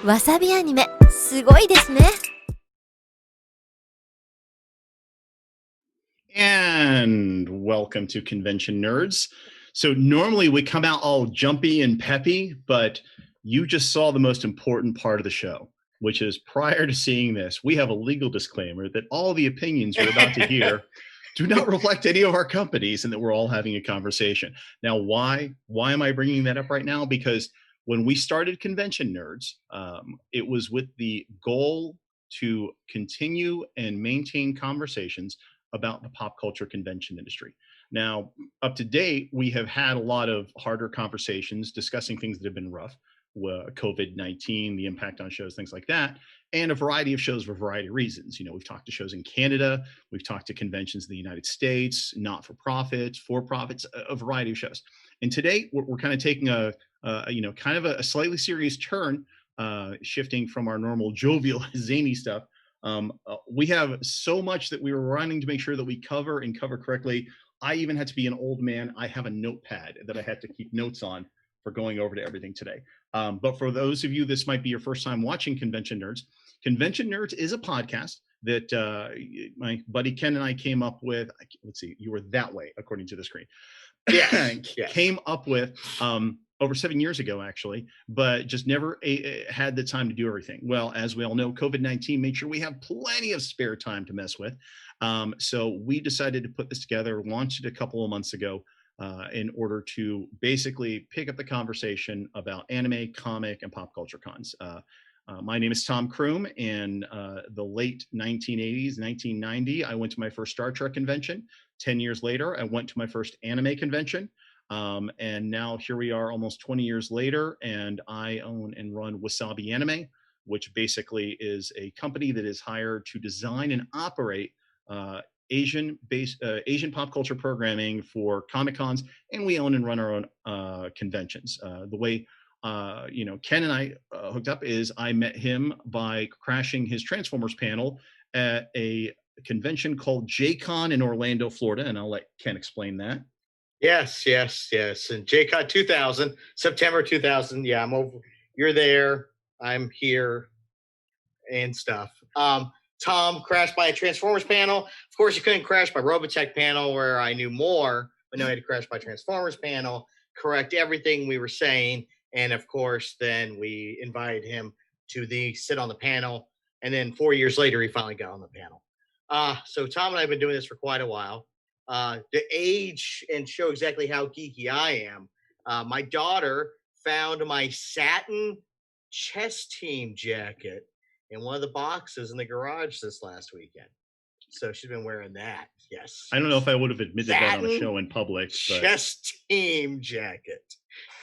わさびアニメ、すごいですね。And welcome to Convention Nerds. So normally we come out all jumpy and peppy, but you just saw the most important part of the show, which is prior to seeing this, we have a legal disclaimer that all the opinions you're about to hear do not reflect any of our companies and that we're all having a conversation. Now, why am I bringing that up right now? Because when we started Convention Nerds, it was with the goal to continue and maintain conversations about the pop culture convention industry. Now, up to date, we have had a lot of harder conversations discussing things that have been rough, COVID-19, the impact on shows, things like that, and a variety of shows for a variety of reasons. You know, we've talked to shows in Canada, we've talked to conventions in the United States, not-for-profits, for-profits, a variety of shows. And today, we're kind of taking a slightly serious turn, shifting from our normal jovial, zany stuff. We have so much that we were running to make sure that we cover and cover correctly. I even had to be an old man. I have a notepad that I had to keep notes on for going over to everything today. But for those of you, this might be your first time watching Convention Nerds. Convention Nerds is a podcast that my buddy Ken and I came up with. Let's see, you were that way, according to the screen. Yes. Came up with over 7 years ago, actually, but just never had the time to do everything. Well, as we all know, COVID-19 made sure we have plenty of spare time to mess with. So we decided to put this together, launched it a couple of months ago in order to basically pick up the conversation about anime, comic, and pop culture cons. My name is Tom Croom. In the late 1980s, 1990, I went to my first Star Trek convention. 10 years later, I went to my first anime convention. And now here we are almost 20 years later, and I own and run Wasabi Anime, which basically is a company that is hired to design and operate Asian pop culture programming for Comic Cons, and we own and run our own conventions. The way Ken and I hooked up is I met him by crashing his Transformers panel at a convention called JCon in Orlando, Florida, and I'll let Ken explain that. Yes. And JCon 2000, September 2000. Yeah, I'm over. You're there. I'm here and stuff. Tom crashed by a Transformers panel. Of course, you couldn't crash my Robotech panel where I knew more, but no, I had to crash my Transformers panel, correct everything we were saying. And of course, then we invited him to sit on the panel. And then 4 years later, he finally got on the panel. So Tom and I have been doing this for quite a while. To age and show exactly how geeky I am, my daughter found my satin chess team jacket in one of the boxes in the garage this last weekend. So she's been wearing that. Yes. I don't know if I would have admitted that on a show in public. But... chess team jacket.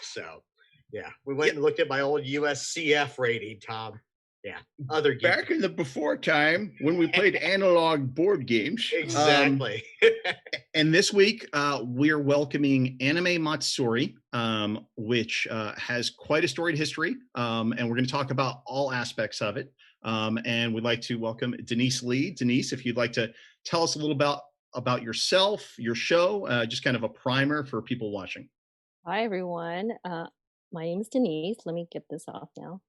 So, yeah, we went and looked at my old USCF rating, Tom. Yeah, other geek. Back in the before time when we played analog board games. Exactly. And this week we're welcoming Anime Matsuri, which has quite a storied history, and we're going to talk about all aspects of it. And we'd like to welcome Denise Lee. Denise, if you'd like to tell us a little about yourself, your show, just kind of a primer for people watching. Hi, everyone. My name is Denise. Let me get this off now.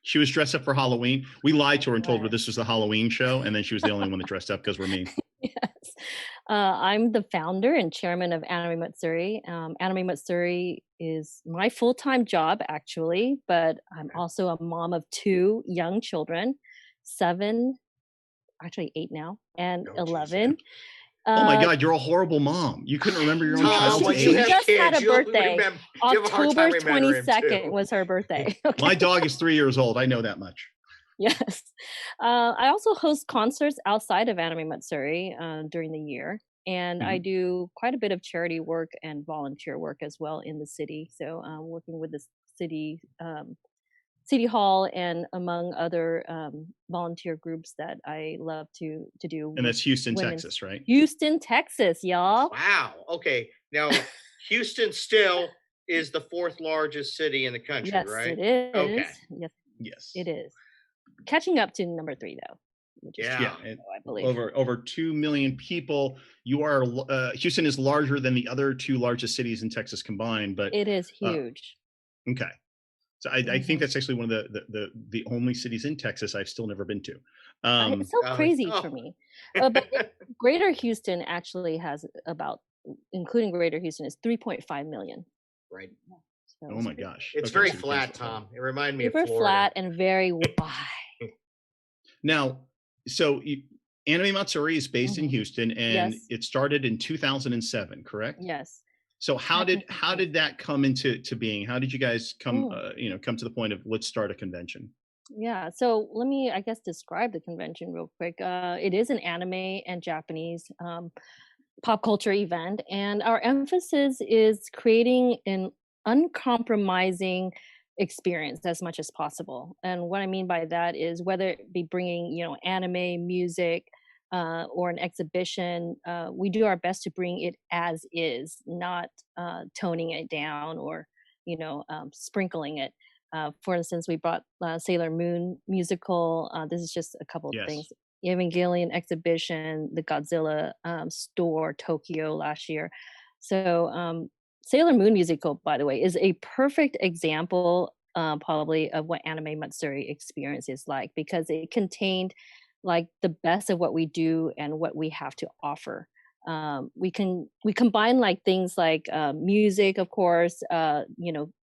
She was dressed up for Halloween. We lied to her and told her this was a Halloween show, and then she was the only one that dressed up because we're mean. Yes. I'm the founder and chairman of Anime Matsuri. Anime Matsuri is my full-time job, actually, but I'm also a mom of 2 young children, 7, actually 8 now, and 11. Oh my God, you're a horrible mom. You couldn't remember your own child's age. She just had a birthday. October 22nd was her birthday. Okay. My dog is 3 years old. I know that much. Yes. I also host concerts outside of Anime Matsuri during the year. And I do quite a bit of charity work and volunteer work as well in the city. So working with the city hall and among other volunteer groups that I love to do. And that's Houston, Texas, right? Houston, Texas, y'all. Wow. Okay. Now, Houston still is the 4th largest city in the country, right? Yes, it is. Okay. Yes. It is. Catching up to number 3, though. Yeah. I believe. Over 2 million people. You are Houston is larger than the other 2 largest cities in Texas combined, but it is huge. Okay. So I think that's actually one of the only cities in Texas I've still never been to. It's so crazy Oh. for me. But Greater Houston actually has about, including Greater Houston, is 3.5 million. Right. So Oh my gosh. It's Okay, very so you flat, can't spell that. Tom. It reminded me of super Florida. flat and very wide. Now, so Anime Matsuri is based in Mhm. Houston, and Yes. it started in 2007, correct? Yes. So how did Technically. that come into being? How did you guys come Mm. come to the point of let's start a convention? Yeah, so let me, I guess, describe the convention real quick. It is an anime and Japanese pop culture event, and our emphasis is creating an uncompromising experience as much as possible. And what I mean by that is whether it be bringing, anime, music, or an exhibition, we do our best to bring it as is, not toning it down or, sprinkling it. For instance, we brought Sailor Moon musical. This is just a couple of things. Yes. Evangelion exhibition, the Godzilla store Tokyo last year. So Sailor Moon musical, by the way, is a perfect example, probably, of what Anime Matsuri experience is like, because it contained like the best of what we do and what we have to offer. We combine like things like music, of course,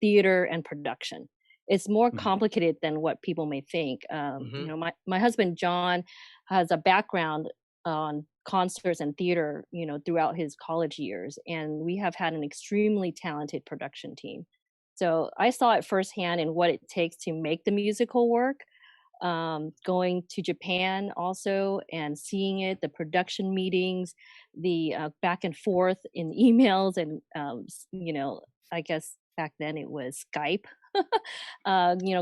theater and production. It's more Mhm. complicated than what people may think. Mhm. My husband John has a background on concerts and theater, throughout his college years, and we have had an extremely talented production team. So I saw it firsthand in what it takes to make the musical work. Going to Japan also and seeing it, the production meetings, the back and forth in emails, and I guess back then it was Skype.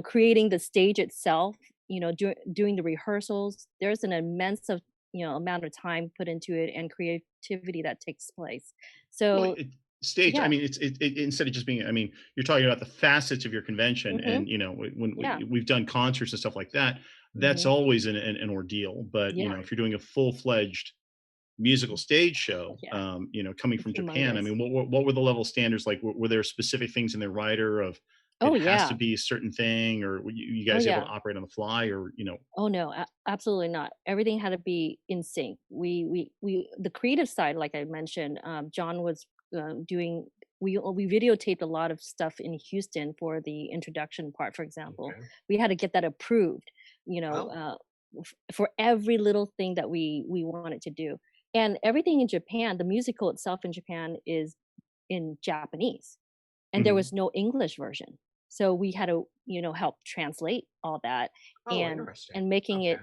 Creating the stage itself, doing the rehearsals. There's an immense of amount of time put into it and creativity that takes place. Well, So stage. I yeah. mean, instead of just being. I mean, you're talking about the facets of your convention, Hmm. and when Yeah. we've done concerts and stuff like that, that's Hmm. always an ordeal. But Yeah. if you're doing a full fledged musical stage show, Yeah. coming It's from Japan, I humongous. mean, what were the level standards like? Were there specific things in their writer of Oh it has to yeah. be a certain thing, or were you Oh guys able to yeah. operate on the fly, or Oh no, absolutely not. Everything had to be in sync. We the creative side, like I mentioned, John was doing. We videotaped a lot of stuff in Houston for the introduction part. For example, Okay. we had to get that approved. You know, Oh. for every little thing that we wanted to do, and everything in Japan. The musical itself in Japan is in Japanese, and there Mhm. was no English version. So we had to, help translate all that, Oh, and interesting. making it.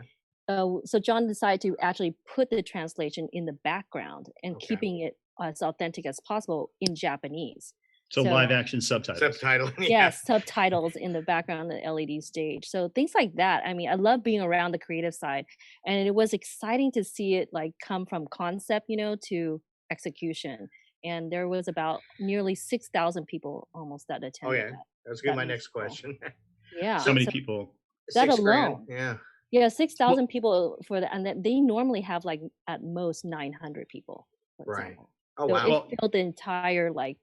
Okay. So John decided to actually put the translation in the background and Okay. keeping it as authentic as possible in Japanese. so live So action subtitles? Subtitle. Yeah. yes, subtitles in the background of the LED stage. So things like that. I mean, I love being around the creative side, and it was exciting to see it like come from concept, to execution. And there was about nearly 6,000 people almost that Oh attended yeah. That's gonna be that my next musical. question. Yeah. How So many So people? that 6 grand. alone, Yeah. yeah, Well, 6,000 people for that, and they normally have like at most 900 people, for Right. example. Oh So it wow. well, filled the entire like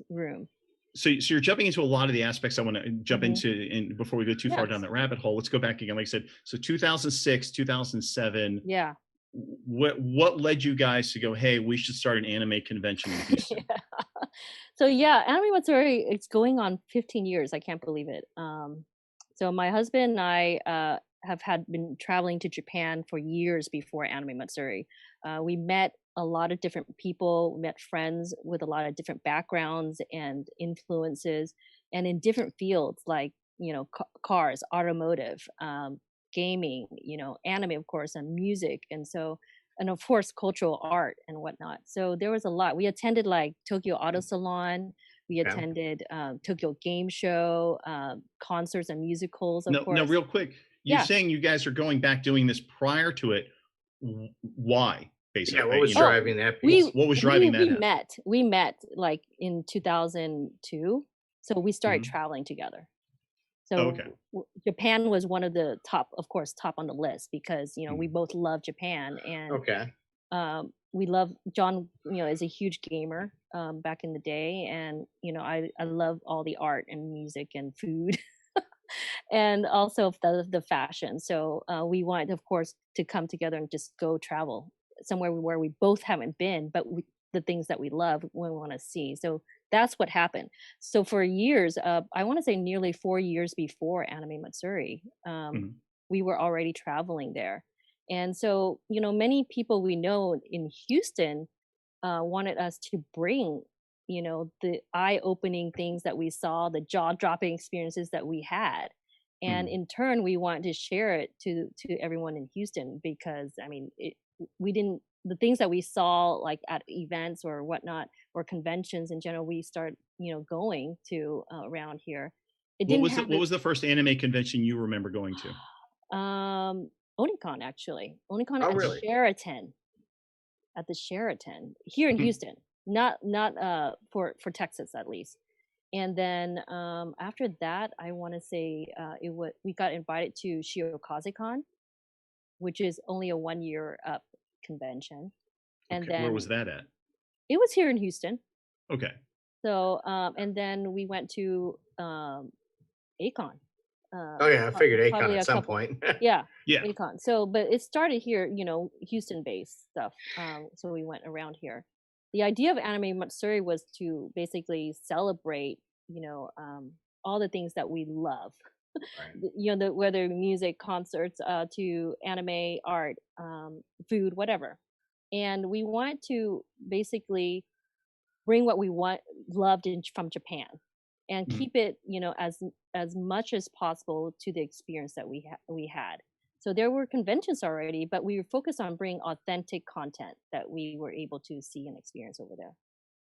room. so you're jumping into a lot of the aspects I want to jump Hmm. into, and before we go too far down Yes. that rabbit hole, let's go back again. Like I said, so 2006, 2007. Yeah. What led you guys to go, hey, we should start an anime convention in Houston? Yeah. So yeah, Anime Matsuri, it's going on 15 years. I can't believe it. So my husband and I have had been traveling to Japan for years before Anime Matsuri. We met a lot of different people, we met friends with a lot of different backgrounds and influences, and in different fields like cars, automotive, gaming, anime, of course, and music, and of course cultural art and whatnot. So there was a lot. We attended like Tokyo Auto Salon. We Yeah. attended Tokyo Game Show, concerts and musicals, of No, course. real quick, you're Yeah. saying you guys are going back doing this prior to it. Why, Yeah. basically? What was Oh, driving that piece? we What was we driving that we at? met like in 2002. So we started Mhm. traveling together. Oh, okay. So Japan was one of the top, of course, top on the list because we Mhm. both love Japan, and Okay. we love John. Is a huge gamer back in the day, and I love all the art and music and food. and also the fashion. So we wanted, of course, to come together and just go travel somewhere where we both haven't been, but the things that we love, we want to see. So that's what happened. So for years, I want to say nearly 4 years before Anime Matsuri, Mhm. we were already traveling there. And so, many people we know in Houston wanted us to bring, the eye-opening things that we saw, the jaw-dropping experiences that we had. And Mhm. in turn, we wanted to share it to everyone in Houston because, I mean, we didn't the things that we saw like at events or whatnot or conventions in general, we start going to around here. It What didn't was have what was the first anime convention you remember going to? Onicon, actually. Onicon Oh, at really? Sheraton, at the Sheraton here in Houston, not for Texas at least. And then after that, I want to say we got invited to Shiokazekon, which is only a 1 year up convention. And Okay, where was then that at? it was here in Houston. Okay. So and then we went to Acon. Oh yeah, I figured Akon Probably at a some couple. point. Yeah, Yeah. Acon. So, but it started here, Houston-based stuff. So we went around here. The idea of Anime Matsuri was to basically celebrate, all the things that we love. Right. Whether music, concerts, to anime, art, food, whatever. And we wanted to basically bring what we loved from Japan and Mhm. keep it, as much as possible to the experience that we had. So there were conventions already, but we were focused on bringing authentic content that we were able to see and experience over there.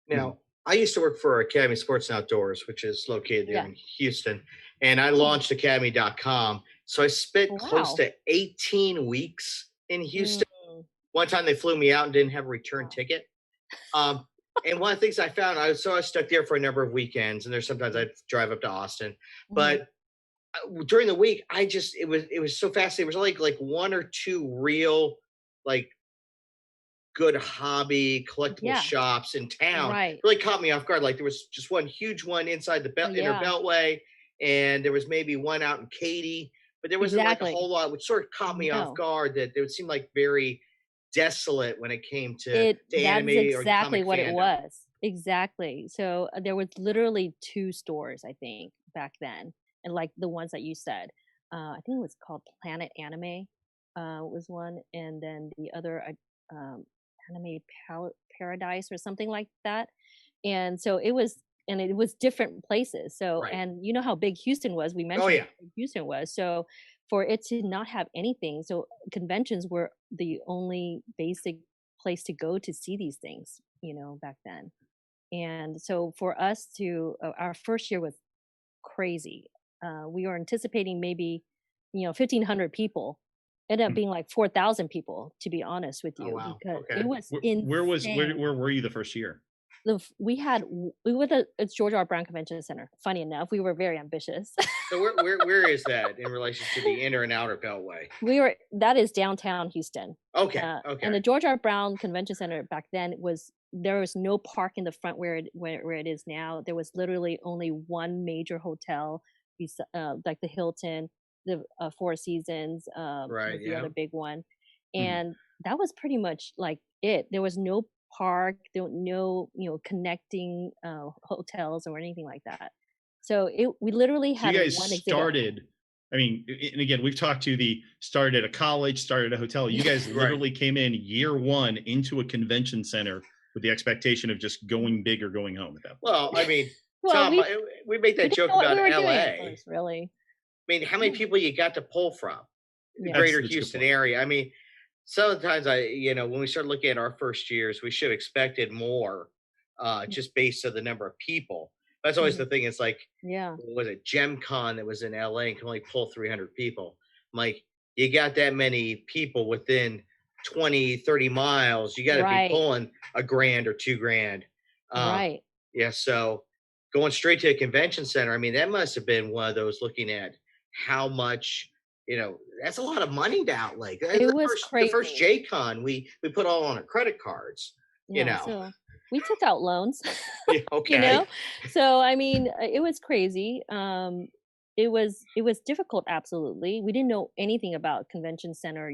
Mhm. Now, I used to work for Academy Sports and Outdoors, which is located there Yeah. in Houston, and I Oh, launched academy.com. So I spent close wow. to 18 weeks in Mm, Houston. One time they flew me out and didn't have a return wow. ticket. Um, and one of the things I found, I was stuck there for a number of weekends, and there's sometimes Mhm. I'd drive up to Austin, Mhm. but during the week, it was so fascinating. It was like one or two real like good hobby collectible Yeah, shops in town. right. Really caught me off guard. Like there was just one huge one inside the Oh, inner yeah, beltway, and there was maybe one out in Katy, but there wasn't like a exactly. whole lot, which sort of caught me off No. guard that they would seem like very desolate when it came to That is anime or the exactly comic what it fandom. was. Exactly. So there was literally two stores, I think, back then, and like the ones that you said. I think it was called Planet Anime, was one, and then the other, Anime Paradise or something like that. And so it was different places. So, Right. and you know how big Houston was. We Oh mentioned yeah. how big Houston was. So for it to not have anything, so conventions were the only basic place to go to see these things, back then. And so for us to, our first year was crazy. We were anticipating maybe, 1,500 people. Ended up Mhm. being like 4,000 people, to be honest with Oh you, wow. because it Okay. was Where insane. were you the first year? We were it's George R. Brown Convention Center. Funny enough, we were very ambitious. So where is that in relation to the inner and outer beltway? That is downtown Houston. Okay. And Okay. the George R. Brown Convention Center back then there was no park in the front where it is now. There was literally only one major hotel, like the Hilton, the Four Seasons, Right. was the Yeah. other big one, Mhm. and that was pretty much like it. There was no park, there were no connecting hotels or anything like that. So we literally So you had guys one exhibit. started, I mean, and again, we've talked to the started at a college, started at a hotel. You guys Right. literally came in year one into a convention center with the expectation of just going big or going home at that point. Well, I mean, Well, Tom, we make we that didn't joke know what we about were doing at LA. first, really. I mean, how many Yeah. people you got to pull from the Yeah. greater That's a good Houston point. area? I mean, sometimes when we start looking at our first years, we should have expected more, just based on the number of people. That's always Mhm. the thing. It's like, Yeah. what was it Gem Con that was in LA and can only pull 300 people? I'm like, you got that many people within 20, 30 miles, you got to be Right. pulling a grand or 2 grand. Uh, Right. yeah, so going straight to a convention center, I mean, that must have been one of those looking at how much, that's a lot of money to outlay. It The was first crazy. JCon, we put all on our credit cards, you Yeah. know. So we took out loans, Yeah, you know? okay. So, I mean, it was crazy. it was difficult. Absolutely, we didn't know anything about convention center.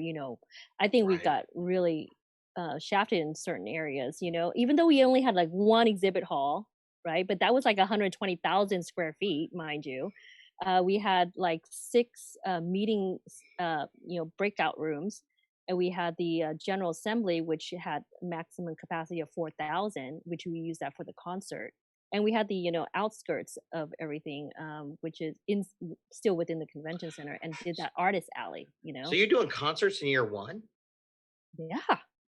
I think we Right. got really shafted in certain areas. Even though we only had like one exhibit hall, right? But that was like 120,000 square feet, mind you. We had like six meeting, breakout rooms, and we had the general assembly, which had maximum capacity of 4,000, which we used that for the concert. And we had the outskirts of everything, which is still within the convention center, and did that artist alley. So you're doing concerts in year one? Yeah,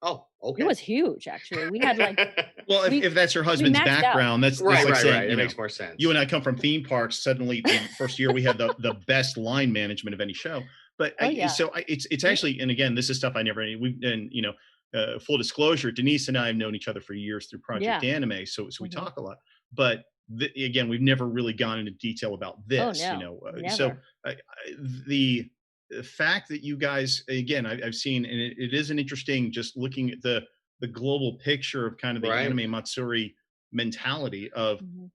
Oh, it okay. was huge. Actually, we had like Well, we if that's your husband's maxed out. background, that's right, like right, saying, right. It makes more sense. you and I come from theme parks. Suddenly, the first year we had the best line management of any show. But Oh yeah, it's actually, and again, this is stuff I never full disclosure, Denise and I have known each other for years through Project yeah. Anime, so we hmm talk a lot. But again, we've never really gone into detail about Oh this. no, So never. the fact that you guys, again, I've seen, and it is an interesting, just looking at the global picture of kind of the Right. anime Matsuri mentality of, hmm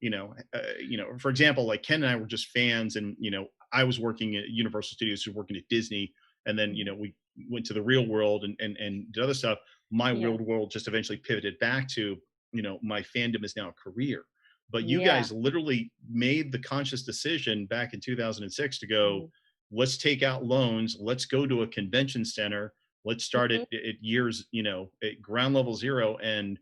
for example, like Ken and I were just fans, and I was working at Universal Studios, who was working at Disney, and then hmm we went to the real world and did other stuff. My Yeah, real world just eventually pivoted back to, my fandom is now a career. But you yeah. guys literally made the conscious decision back in 2006 to go, hmm let's take out loans, let's go to a convention center, let's start hmm at years, at ground level zero. And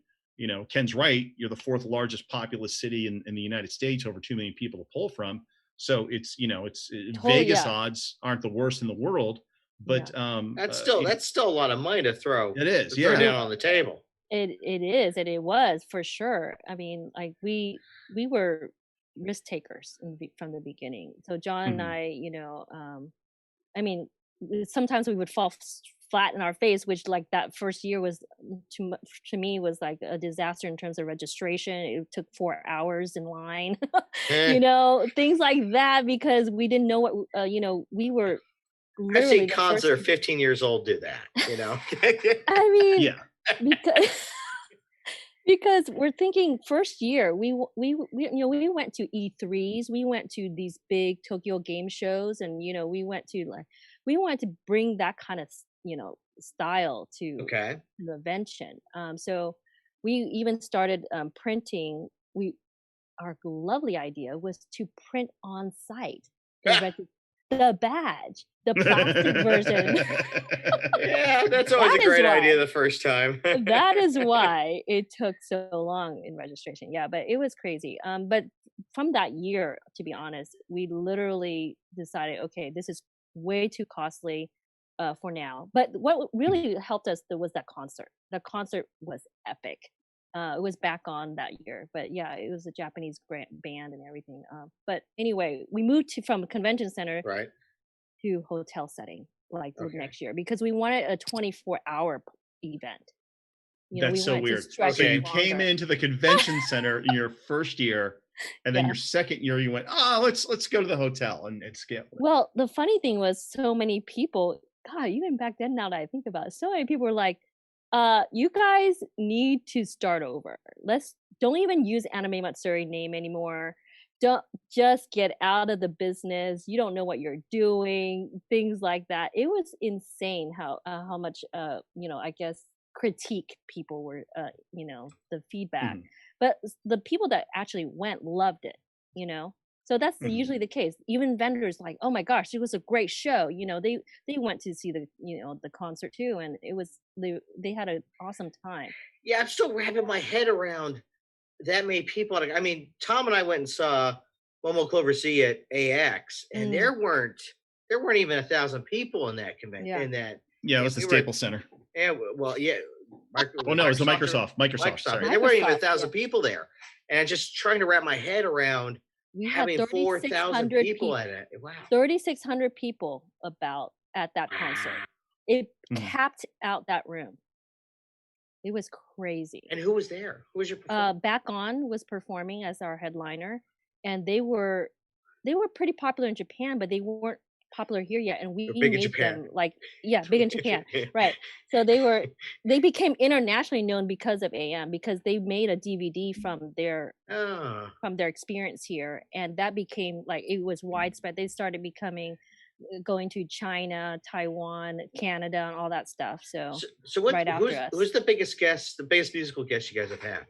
Ken's right, you're the fourth largest populous city in the United States, over 2 million people to pull from. So it's Totally. Vegas Yeah, odds aren't the worst in the world, yeah. but That's still a lot of money to throw it is, to throw yeah. It down on the table. it is, and it was for sure. I mean, like we were risk takers from the beginning. So John and Mhm. I, I mean, sometimes we would fall flat in our face, which like that first year was too much to me, was like a disaster in terms of registration. It took 4 hours in line, Eh, things like that, because we didn't know what, we were I've seen literally the cons that first. are 15 years old do that. I mean, Yeah. because because we're thinking first year we went to E3s, we went to these big Tokyo game shows, and we wanted to bring that kind of style to Okay. the convention. So we even started printing. We Our lovely idea was to print on site the badge, the plastic version. Yeah, that's always That a is great why. idea the first time. That is why it took so long in registration. Yeah, but it was crazy. But from that year, to be honest, we literally decided, okay, this is way too costly for now. But what really helped us was that concert. The concert was epic. It was back on that year, but yeah, it was a Japanese band and everything. But anyway, we moved from a convention center Right. to hotel setting like the Okay. next year, because we wanted a 24-hour event. That's We so wanted to weird. stretch So Okay. you it came longer. into the convention center in your first year, and then Yeah. your second year you went, let's go to the hotel and skip. Well, the funny thing was, so many people, God, even back then, now that I think about it, so many people were like, you guys need to start over. Don't even use Anime Matsuri name anymore. Don't Just get out of the business. You don't know what you're doing. Things like that. It was insane how much I guess critique people were the feedback. Mhm. But the people that actually went loved it, So that's Mhm. usually the case. Even vendors like, oh my gosh, it was a great show. They went to see the concert too, and they had an awesome time. Yeah, I'm still wrapping my head around that many people. I mean, Tom and I went and saw Momo Clover C at AX, and Mm, there weren't even 1,000 people in that convention. yeah. In that, Yeah, it and was the we were Staples Center. and well, yeah, Oh no, it was the Microsoft. Microsoft. Sorry. There weren't even Microsoft, 1,000 yeah. people there, and just trying to wrap my head around We had having 4,000 3,600 people people. at it. Wow. 3,600 people about at that concert. It Mhm. capped out that room. It was crazy. And who was there? Who was your performer? Back On was performing as our headliner, and they were pretty popular in Japan, but they weren't popular here yet, and we They're big in made Japan. them like big in Japan, right? So they became internationally known because of AM, because they made a DVD Oh, from their experience here, and that became like it was widespread. They started becoming going to China, Taiwan, Canada, and all that stuff. So so what? right after us. Who's the biggest guest? The biggest musical guest you guys have had?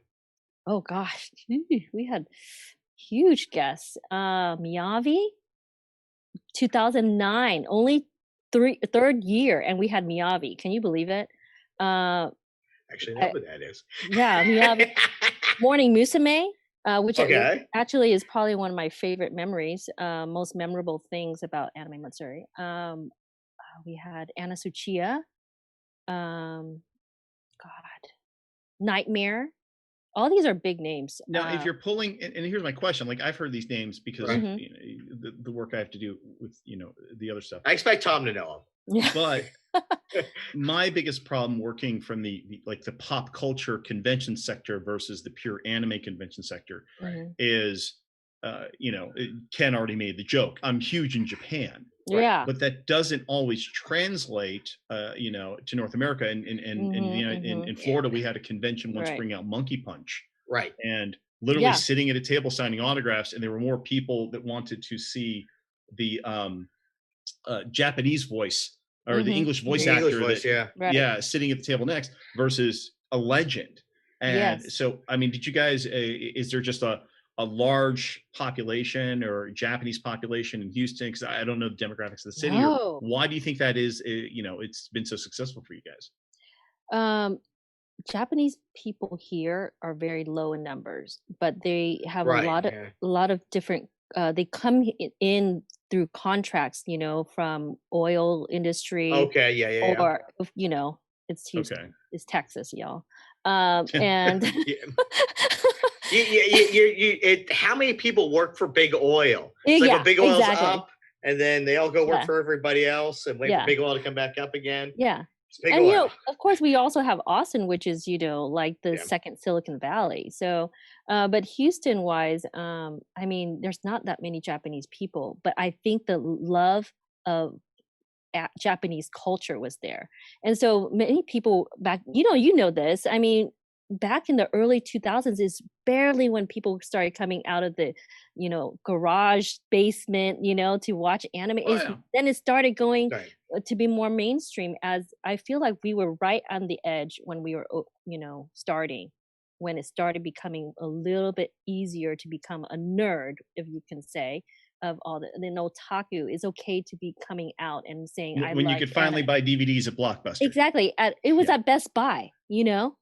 Oh gosh, we had huge guests. Miyavi, 2009, only third year, and we had Miyavi. Can you believe it? Actually, I know who that is. Yeah, Miyavi. Morning Musume, which Okay. actually is probably one of my favorite memories, most memorable things about Anime Matsuri. We had Anna Suchiya, God, Nightmare. All these are big names. Now, if you're pulling, and here's my question: like I've heard these names because Right. you know, the work I have to do with the other stuff. I expect Tom to know him. Yeah. But my biggest problem working from the pop culture convention sector versus the pure anime convention sector Mhm. is, Ken already made the joke. I'm huge in Japan, Yeah. but that doesn't always translate, to North America. And in Florida, we had a convention once Right. bring out Monkey Punch, Right. and literally Yeah. sitting at a table signing autographs, and there were more people that wanted to see the Japanese voice or the Mhm. English voice The English actor voice, that Right. sitting at the table next versus a legend. And Yes. so I mean, did you guys is there just a large population or Japanese population in Houston? Because I don't know the demographics of the city. Or No. why do you think that is? It's been so successful for you guys. Japanese people here are very low in numbers, but they have Right. a lot of different. They come in through contracts, from oil industry, Okay. Yeah. or it's Houston, Okay. it's Texas, y'all. And How many people work for Big Oil? It's like yeah, when Big Oil's exactly. up, and then they all go work Yeah. for everybody else and wait Yeah. for Big Oil to come back up again. Yeah. It's Big And Oil. of course, we also have Austin, which is like the Yeah. second Silicon Valley. So, but Houston wise, I mean, there's not that many Japanese people, but I think the love of Japanese culture was there, and so many people back. You know this. I mean, back in the early 2000s is barely when people started coming out of the, garage basement, to watch anime. Oh, yeah. Then it started going Right. to be more mainstream, as I feel like we were right on the edge when we were, starting, when it started becoming a little bit easier to become a nerd, if you can say, of all the otaku. It's okay to be coming out and saying I When you like could finally anime. buy DVDs at Blockbuster. Exactly. It was Yeah. at Best Buy, things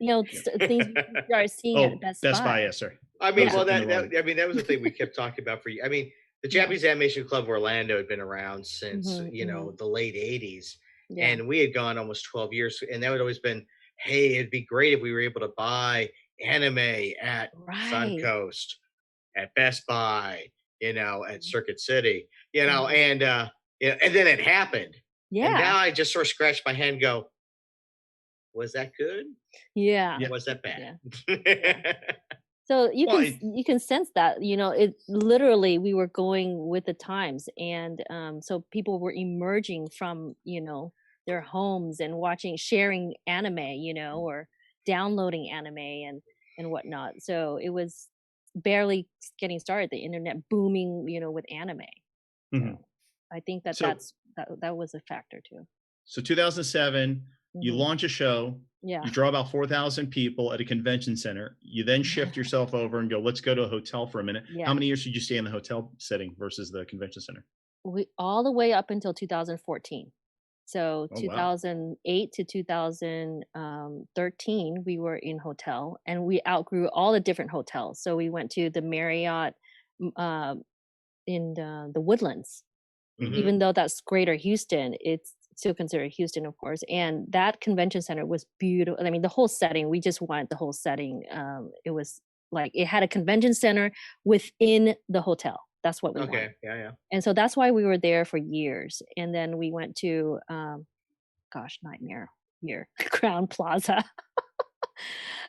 we started seeing Oh, at Best Best Buy. Buy, yes, sir. I mean, Those well, in the that was the thing we kept talking about for you. I mean, the Japanese Animation Club of Orlando had been around since the late '80s, Yeah. and we had gone almost 12 years, and that would always been, hey, it'd be great if we were able to buy anime at Right. Suncoast, at Best Buy, at Circuit City, and and then it happened. Yeah. And now I just sort of scratch my head and go, was that good? Yeah. Or was that bad? So Well, you can sense that, it literally, we were going with the times, and so people were emerging from, their homes and sharing anime, or downloading anime and whatnot. So it was barely getting started, the internet booming, with anime. Mhm. So I think that So- that was a factor too. So 2007, you Mhm. launch a show. Yeah. You draw about 4,000 people at a convention center. You then shift yourself over and go, let's go to a hotel for a minute. Yeah. How many years did you stay in the hotel setting versus the convention center? We all the way up until 2014. So Oh, wow. 2008 to 2013, we were in hotel, and we outgrew all the different hotels. So we went to the Marriott in the Woodlands. Mhm. Even though that's Greater Houston, it's still considered Houston, of course. And that convention center was beautiful. I mean, the whole setting, we just wanted the whole setting. It was like it had a convention center within the hotel. That's what we wanted. Okay. Yeah. And so that's why we were there for years. And then we went to, nightmare year, Crown Plaza.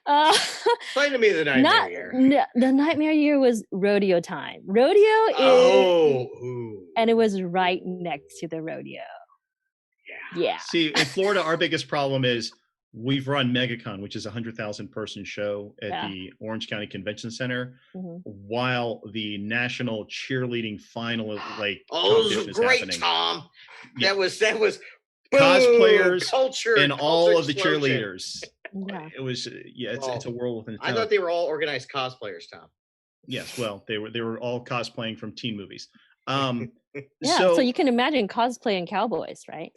uh, Explain to me the nightmare year. The nightmare year was rodeo time. Rodeo is, Oh, ooh. and it was right next to the rodeo. Yeah. See, in Florida, our biggest problem is we've run MegaCon, which is a 100,000 person show at the Orange County Convention Center, while the national cheerleading final those were great, happening. Tom. Yeah. That was cosplayers culture and all of the explosion. cheerleaders. Yeah. It was it's a world within itself. I thought they were all organized cosplayers, Tom. Yes, well, they were all cosplaying from teen movies. Yeah, so you can imagine cosplaying cowboys, right?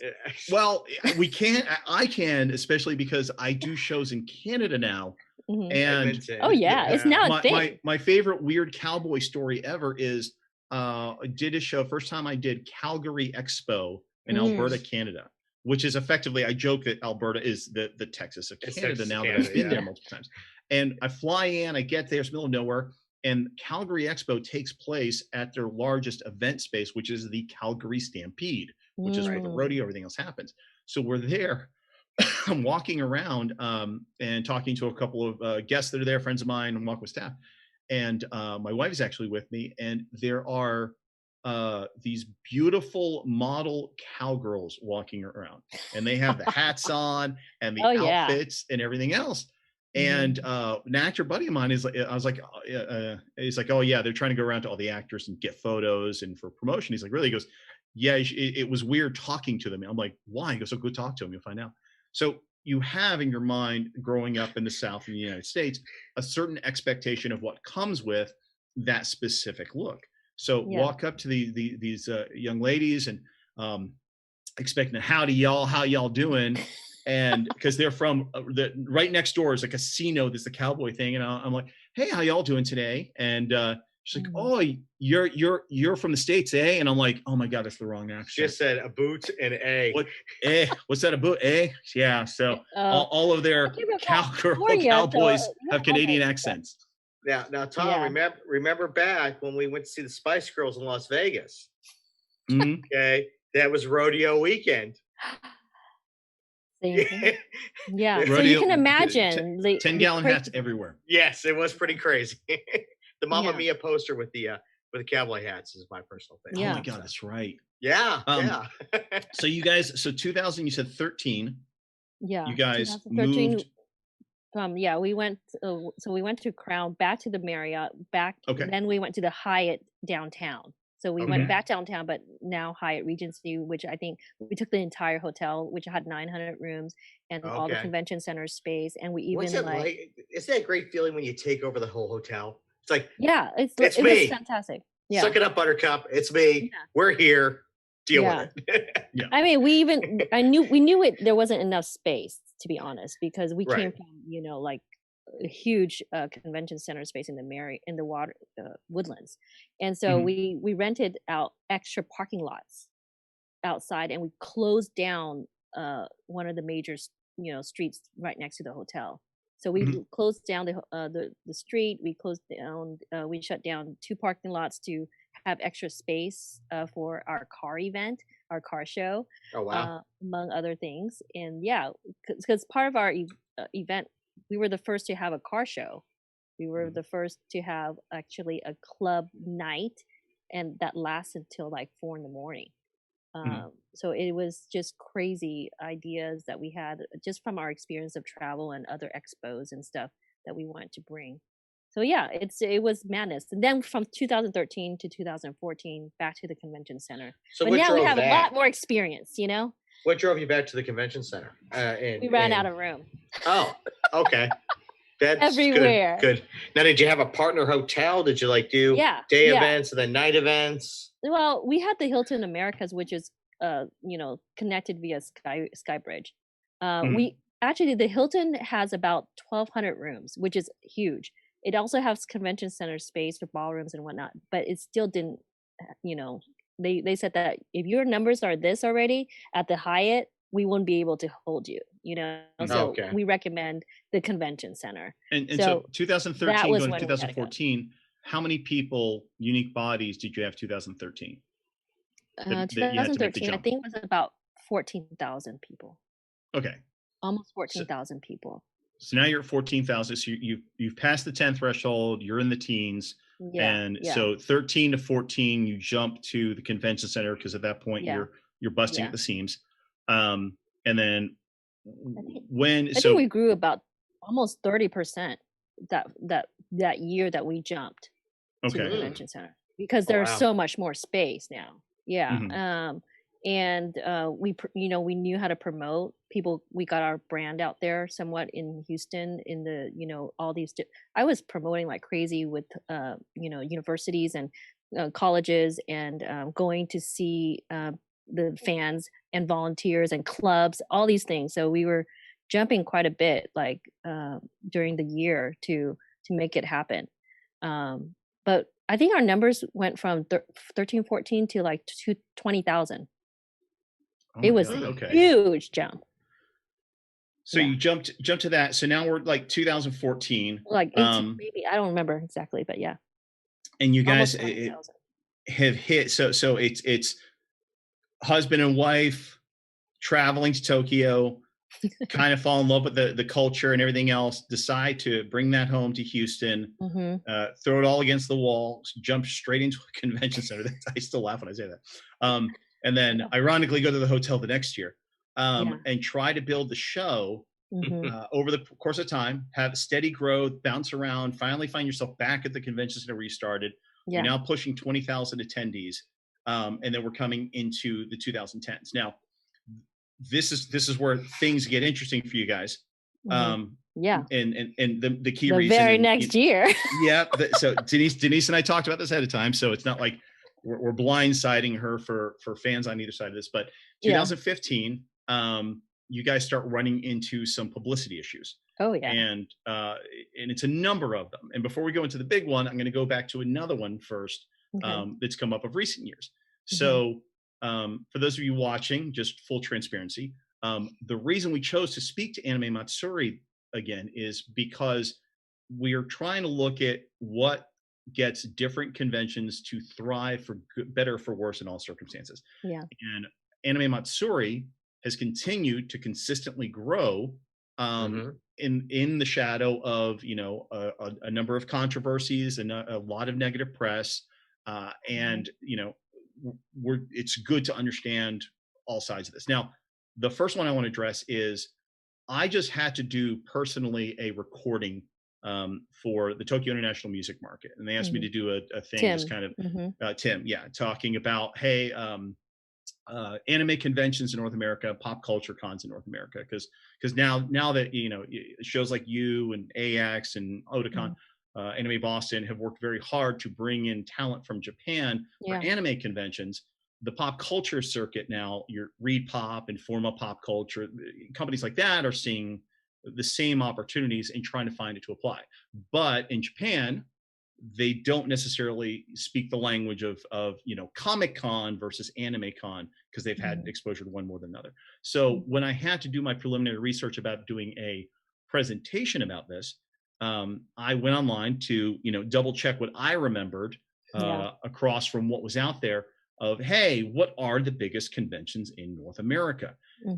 Well, I can, especially because I do shows in Canada now. And it's now a thing. My favorite weird cowboy story ever is I did a show, first time I did Calgary Expo in Alberta, Canada, which is effectively, I joke that Alberta is the Texas of Canada now, that I've been there multiple times. And I fly in, I get there, it's middle of nowhere. And Calgary Expo takes place at their largest event space, which is the Calgary Stampede, which is where the rodeo, everything else happens. So we're there. I'm walking around and talking to a couple of guests that are there, friends of mine, and walk with staff. And my wife is actually with me. And there are these beautiful model cowgirls walking around. And they have the hats on and the outfits and everything else. And an actor buddy of mine he's like, oh yeah, they're trying to go around to all the actors and get photos and for promotion. He's like, really? He goes, yeah, it was weird talking to them. I'm like, why? He goes, so go talk to them, you'll find out. So you have in your mind, growing up in the South in the United States, a certain expectation of what comes with that specific look. So walk up to these young ladies and expecting, howdy y'all, how y'all doing? And because they're from right next door is a casino, there's the cowboy thing, and I'm like, hey, how y'all doing today? And she's like, oh, you're from the States, eh? And I'm like, oh my god, that's the wrong accent. She just said a boot and a. What? What's that, a boot? Yeah. So all of their cowboys have Canadian accents. Now, Tom, remember back when we went to see the Spice Girls in Las Vegas? Okay, that was rodeo weekend. Yeah, rodeo, so you can imagine 10-gallon hats everywhere. Yes, it was pretty crazy. The Mamma Mia poster with the cowboy hats is my personal favorite. Yeah. Oh my god, that's right. Yeah, So you guys, 2000, you said 13. Yeah, you guys moved. We went. So we went to Crown, back to the Marriott, back. Okay. Then we went to the Hyatt downtown. So we went back downtown, but now Hyatt Regency, which I think we took the entire hotel, which had 900 rooms and all the convention center space. And we even What's it like? Is that a great feeling when you take over the whole hotel? It's like, it me. was fantastic. Yeah. Suck it up, Buttercup. It's me. Yeah. We're here. Deal with it. I mean, we knew it. There wasn't enough space, to be honest, because we came from, like a huge convention center space in the Woodlands, and so we rented out extra parking lots outside, and we closed down one of the major streets right next to the hotel. So we closed down the street. We closed down. We shut down 2 parking lots to have extra space for our car event, our car show. Oh wow! Among other things, and because part of our event, we were the first to have a car show. We were the first to have actually a club night, and that lasted till like 4 a.m. So it was just crazy ideas that we had just from our experience of travel and other expos and stuff that we wanted to bring. So it was madness. And then from 2013 to 2014, back to the convention center. So but now we have a lot more experience, What drove you back to the convention center? We ran out of room. Oh, okay. That's everywhere. Good. Now, did you have a partner hotel? Did you do day events and then night events? Well, we had the Hilton Americas, which is connected via Skybridge. The Hilton has about 1,200 rooms, which is huge. It also has convention center space for ballrooms and whatnot, but it still didn't. They said that if your numbers are this already at the Hyatt, we won't be able to hold you. So we recommend the convention center. And so 2013 going to 2014, how many people, unique bodies, did you have 2013? 2013, I think it was about 14,000 people. Okay. Almost 14,000 people. So now you're at 14,000. So you've passed the 10 threshold. You're in the teens. Yeah. And Yeah. so 13 to 14, you jump to the convention center because at that point Yeah. you're busting Yeah. at the seams. And then I think we grew about almost 30% that year that we jumped to the okay. convention center, because Oh, there's wow. so much more space now. Yeah. Mhm. And we knew how to promote people. We got our brand out there somewhat in Houston, in the all these I was promoting like crazy with universities and colleges, and going to see the fans and volunteers and clubs, all these things. So we were jumping quite a bit, like during the year to make it happen. But I think our numbers went from 13, 14 to like 20,000. Oh It my was God, a okay. huge jump. So Yeah. you jumped to that. So now we're like 2014. Like 18, maybe. I don't remember exactly, but yeah. And you guys Almost 20,000. have hit. So it's husband and wife traveling to Tokyo, kind of fall in love with the culture and everything else, decide to bring that home to Houston, throw it all against the wall, jump straight into a convention center. I still laugh when I say that. And then ironically go to the hotel the next year and try to build the show over the course of time, have steady growth, bounce around, finally find yourself back at the convention center where you started. You're now pushing 20,000 attendees. And then we're coming into the 2010s. Now, this is where things get interesting for you guys. And the key reason. The very next year. Yeah. So Denise and I talked about this ahead of time. So it's not like we're blindsiding her for fans on either side of this. But 2015, you guys start running into some publicity issues. Oh yeah. And it's a number of them. And before we go into the big one, I'm going to go back to another one first that's come up of recent years. So for those of you watching, just full transparency, the reason we chose to speak to Anime Matsuri again is because we are trying to look at what gets different conventions to thrive for good, better, for worse in all circumstances. Yeah. And Anime Matsuri has continued to consistently grow in the shadow of a number of controversies and a lot of negative press, and it's good to understand all sides of this. Now, the first one I want to address is I just had to do personally a recording for the Tokyo International Music Market, and they asked me to do a thing, Tim. just kind of Tim, talking about anime conventions in North America, pop culture cons in North America, because now that shows like you and AX and Otakon, Anime Boston have worked very hard to bring in talent from Japan for anime conventions. The pop culture circuit now, your Read Pop and Forma Pop Culture, companies like that are seeing the same opportunities and trying to find it to apply. But in Japan, they don't necessarily speak the language of Comic Con versus Anime Con, because they've had exposure to one more than another. So when I had to do my preliminary research about doing a presentation about this, I went online to double check what I remembered across from what was out there of, hey, what are the biggest conventions in North America?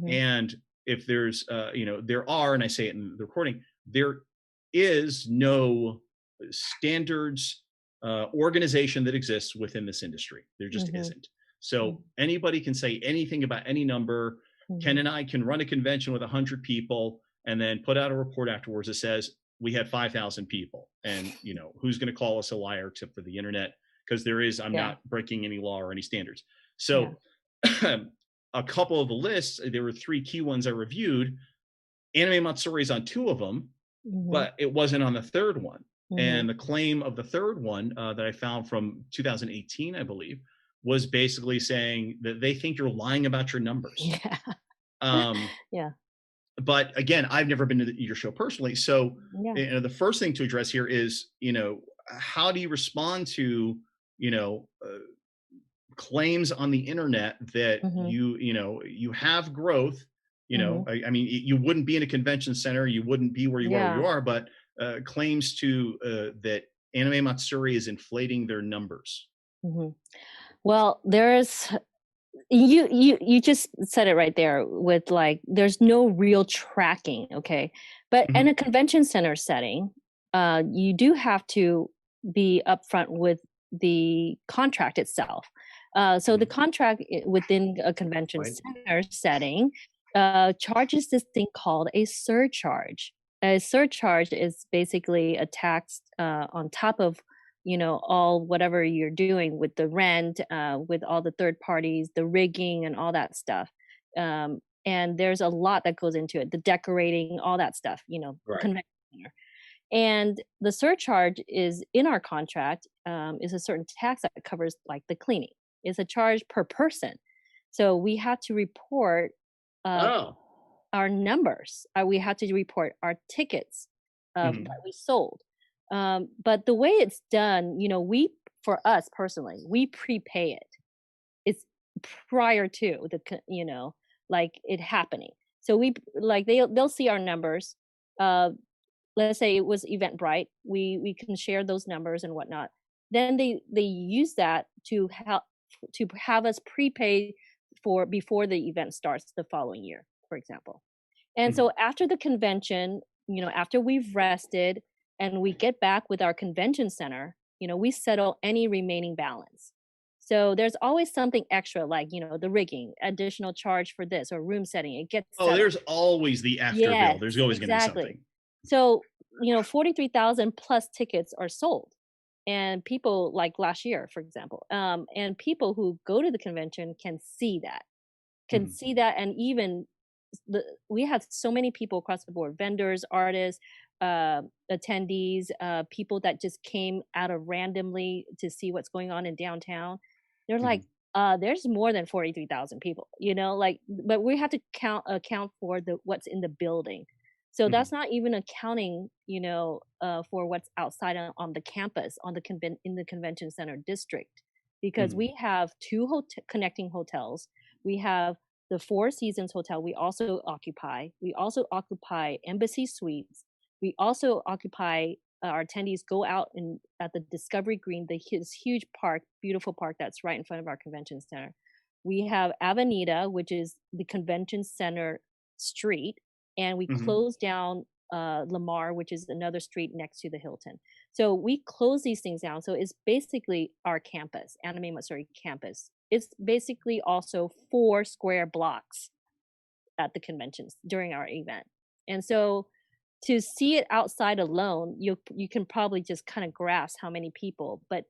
And if there's there are, and I say it in the recording, there is no standards organization that exists within this industry. There just isn't. So anybody can say anything about any number. Ken and I can run a convention with 100 people and then put out a report afterwards that says we had 5,000 people, and who's going to call us a liar for the internet? Because I'm not breaking any law or any standards. So a couple of the lists, there were 3 key ones I reviewed. Anime Matsuri is on 2 of them, but it wasn't on the 3rd one. And the claim of the 3rd one that I found from 2018, I believe, was basically saying that they think you're lying about your numbers. But again, I've never been to your show personally. So the first thing to address here is, how do you respond to, claims on the internet that you have growth? I mean, you wouldn't be in a convention center, you wouldn't be where you are, but claims to that Anime Matsuri is inflating their numbers. Well, there's you just said it right there with, like, there's no real tracking, okay? But in a convention center setting, you do have to be upfront with the contract itself. So the contract within a convention center setting charges this thing called a surcharge. A surcharge is basically a tax on top of all whatever you're doing with the rent, with all the third parties, the rigging, and all that stuff. And there's a lot that goes into it, the decorating, all that stuff. Convention center. And the surcharge is in our contract, is a certain tax that covers like the cleaning. It's a charge per person. So we have to report our numbers. We have to report our tickets that we sold. But the way it's done, for us personally, we prepay it. It's prior to the, like it happening. So they'll see our numbers. Let's say it was Eventbrite. We can share those numbers and whatnot. Then they use that to have us prepay for before the event starts the following year, for example. And so after the convention, after we've rested and we get back with our convention center, we settle any remaining balance. So there's always something extra, like, the rigging, additional charge for this or room setting. It gets settled. There's always the after bill. There's always going to be something. So, 43,000 plus tickets are sold. And people, like last year, for example, and people who go to the convention can see that. And even we have so many people across the board, vendors, artists, attendees, people that just came out of randomly to see what's going on in downtown. They're like, there's more than 43,000 people, but we have to account for what's in the building. So that's not even accounting, for what's outside on the campus, in the convention center district, because we have two connecting hotels. We have the Four Seasons Hotel. We also occupy Embassy Suites. We also occupy. Our attendees go out at the Discovery Green, this huge park, beautiful park that's right in front of our convention center. We have Avenida, which is the convention center street, and we close down Lamar, which is another street next to the Hilton. So we close these things down. So it's basically our campus, Anime Matsuri campus. It's basically also 4 square blocks at the conventions during our event. And so to see it outside alone, you can probably just kind of grasp how many people. But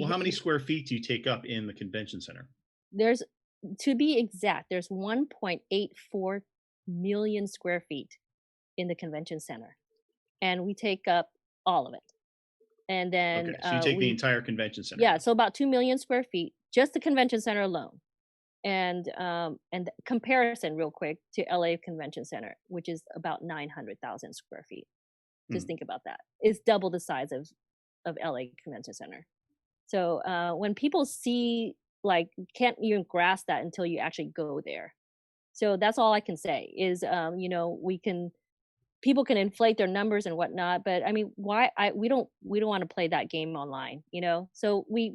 how many square feet do you take up in the convention center? There's, to be exact, there's 1.84 million square feet in the convention center, and we take up all of it. And then so you take the entire convention center. Yeah, so about 2 million square feet, just the convention center alone. And comparison real quick to LA Convention Center, which is about 900,000 square feet. Just think about that. It's double the size of LA Convention Center. So when people see, can't even grasp that until you actually go there. So that's all I can say is, people can inflate their numbers and whatnot, but I mean, we don't want to play that game online, So we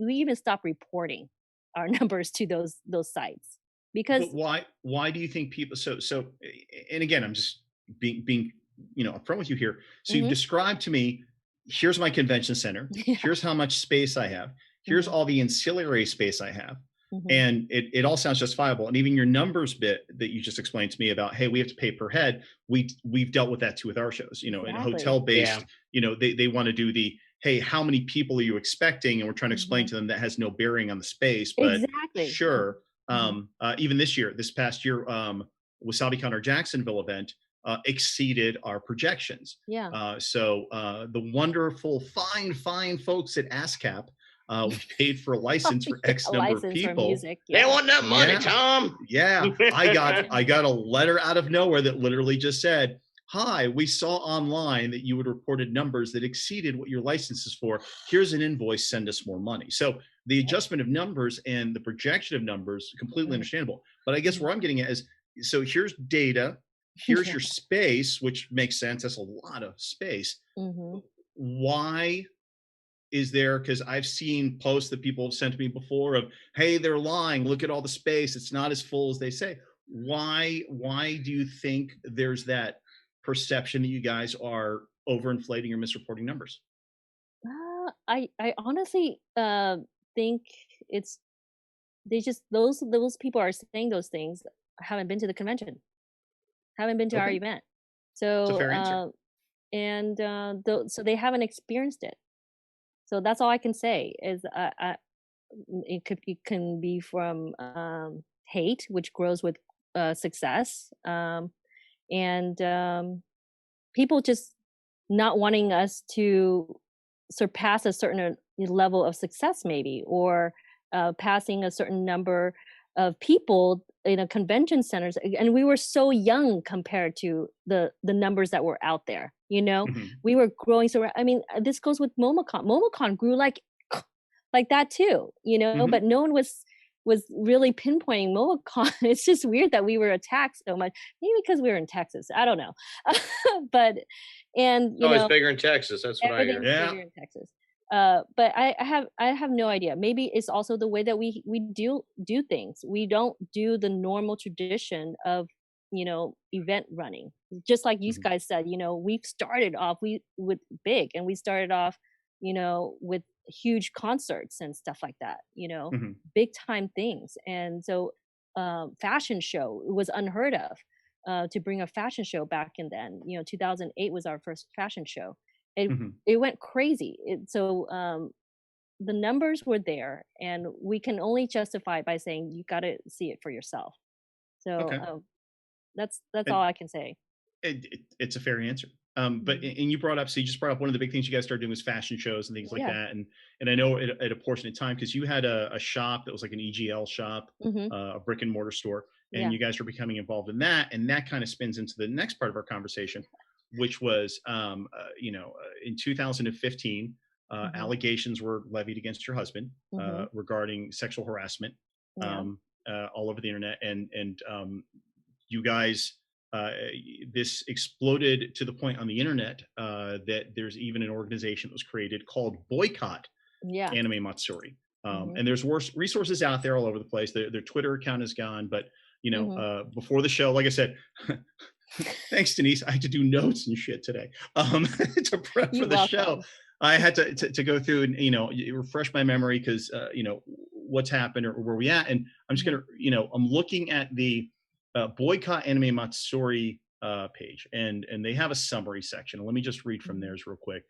even stop reporting our numbers to those sites, because why do you think people so and again, I'm just being upfront with you here. So you've described to me, here's my convention center, here's how much space I have, here's all the ancillary space I have, and it all sounds justifiable. And even your numbers bit that you just explained to me about, hey, we have to pay per head, we've dealt with that too with our shows, in hotel based, they want to do the, hey, how many people are you expecting? And we're trying to explain to them that has no bearing on the space. But sure, even this past year, Wasabi Con, our Jacksonville event, exceeded our projections. So the wonderful, fine folks at ASCAP, we paid for a license for X number of people. They want that money, Tom. Yeah, I got a letter out of nowhere that literally just said, hi, we saw online that you had reported numbers that exceeded what your license is for. Here's an invoice, send us more money. So the adjustment of numbers and the projection of numbers, completely understandable. But I guess where I'm getting at is, so here's data, here's your space, which makes sense. That's a lot of space. Why is there, because I've seen posts that people have sent to me before of, hey, they're lying, look at all the space, it's not as full as they say. Why do you think there's that perception that you guys are overinflating or misreporting numbers? I honestly think it's they just those people are saying those things haven't been to the convention, haven't been to our Okay, event. it's a So fair answer. so they haven't experienced it. So that's all I can say is it can be from hate, which grows with success, and people just not wanting us to surpass a certain level of success, maybe, or passing a certain number of people in a convention centers. And we were so young compared to the numbers that were out there. Mhm. We were growing. So I mean, this goes with MomoCon. MomoCon grew like that too. Mhm. But no one was really pinpointing MomoCon. It's just weird that we were attacked so much. Maybe because we were in Texas. I don't know. But and It's always bigger in Texas. That's what I hear. everything's Yeah. bigger in Texas. But I have no idea. Maybe it's also the way that we do things. We don't do the normal tradition of event running. Just like you Mhm. guys said, we started off with big, and we started off, with huge concerts and stuff like that. Mhm. Big time things. And so, fashion show was unheard of. To bring a fashion show back in then, 2008 was our first fashion show. it Mhm. it went crazy. The numbers were there, and we can only justify it by saying you got to see it for yourself. So Okay. that's all And I can say. it's a fair answer. But Mhm. and you brought up, so you just brought up one of the big things you guys started doing was fashion shows and things like Yeah. that. And I know at a portion of time, because you had a shop that was like an EGL shop, Hmm. a brick and mortar store, and Yeah. you guys were becoming involved in that, and that kind of spins into the next part of our conversation, which was in 2015, Hmm. allegations were levied against your husband Hmm. regarding sexual harassment Yeah. um, all over the internet, and you guys this exploded to the point on the internet that there's even an organization that was created called Boycott Yeah. Anime Matsuri. Hmm. And there's worse resources out there all over the place. Their Twitter account is gone, but Hmm. before the show, like I said, thanks Denise, I had to do notes and shit today to prep for You're the show. welcome. I had to go through and refresh my memory because what's happened or where we at, and I'm just Hmm. gonna I'm looking at the Boycott Anime Matsuri page, and they have a summary section. Let me just read from Hmm. theirs real quick.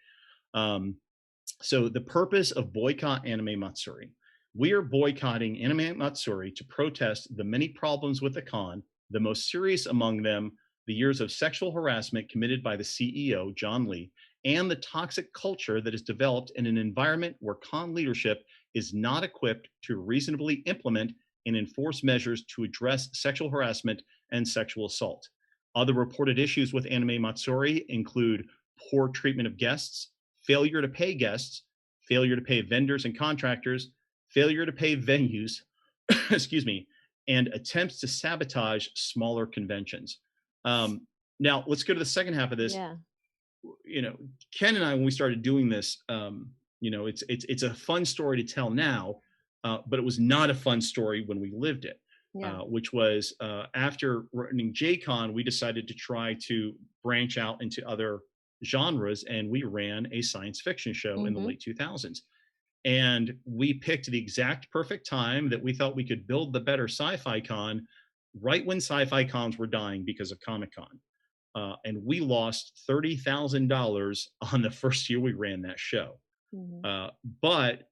Um, so the purpose of Boycott Anime Matsuri. We are boycotting Anime Matsuri to protest the many problems with the con, the most serious among them, the years of sexual harassment committed by the CEO, John Lee, and the toxic culture that is developed in an environment where con leadership is not equipped to reasonably implement and enforce measures to address sexual harassment and sexual assault. Other reported issues with Anime Matsuri include poor treatment of guests, failure to pay guests, failure to pay vendors and contractors, failure to pay venues, excuse me, and attempts to sabotage smaller conventions. Um, Now, let's go to the second half of this. Yeah. Ken and I, when we started doing this, it's a fun story to tell now, but it was not a fun story when we lived it. Yeah. Which was after running JCon, we decided to try to branch out into other genres, and we ran a science fiction show in the Hmm. late 2000s. And we picked the exact perfect time that we thought we could build the better sci-fi con right when sci-fi cons were dying because of Comic Con. And we lost $30,000 on the first year we ran that show. Hmm. Uh, but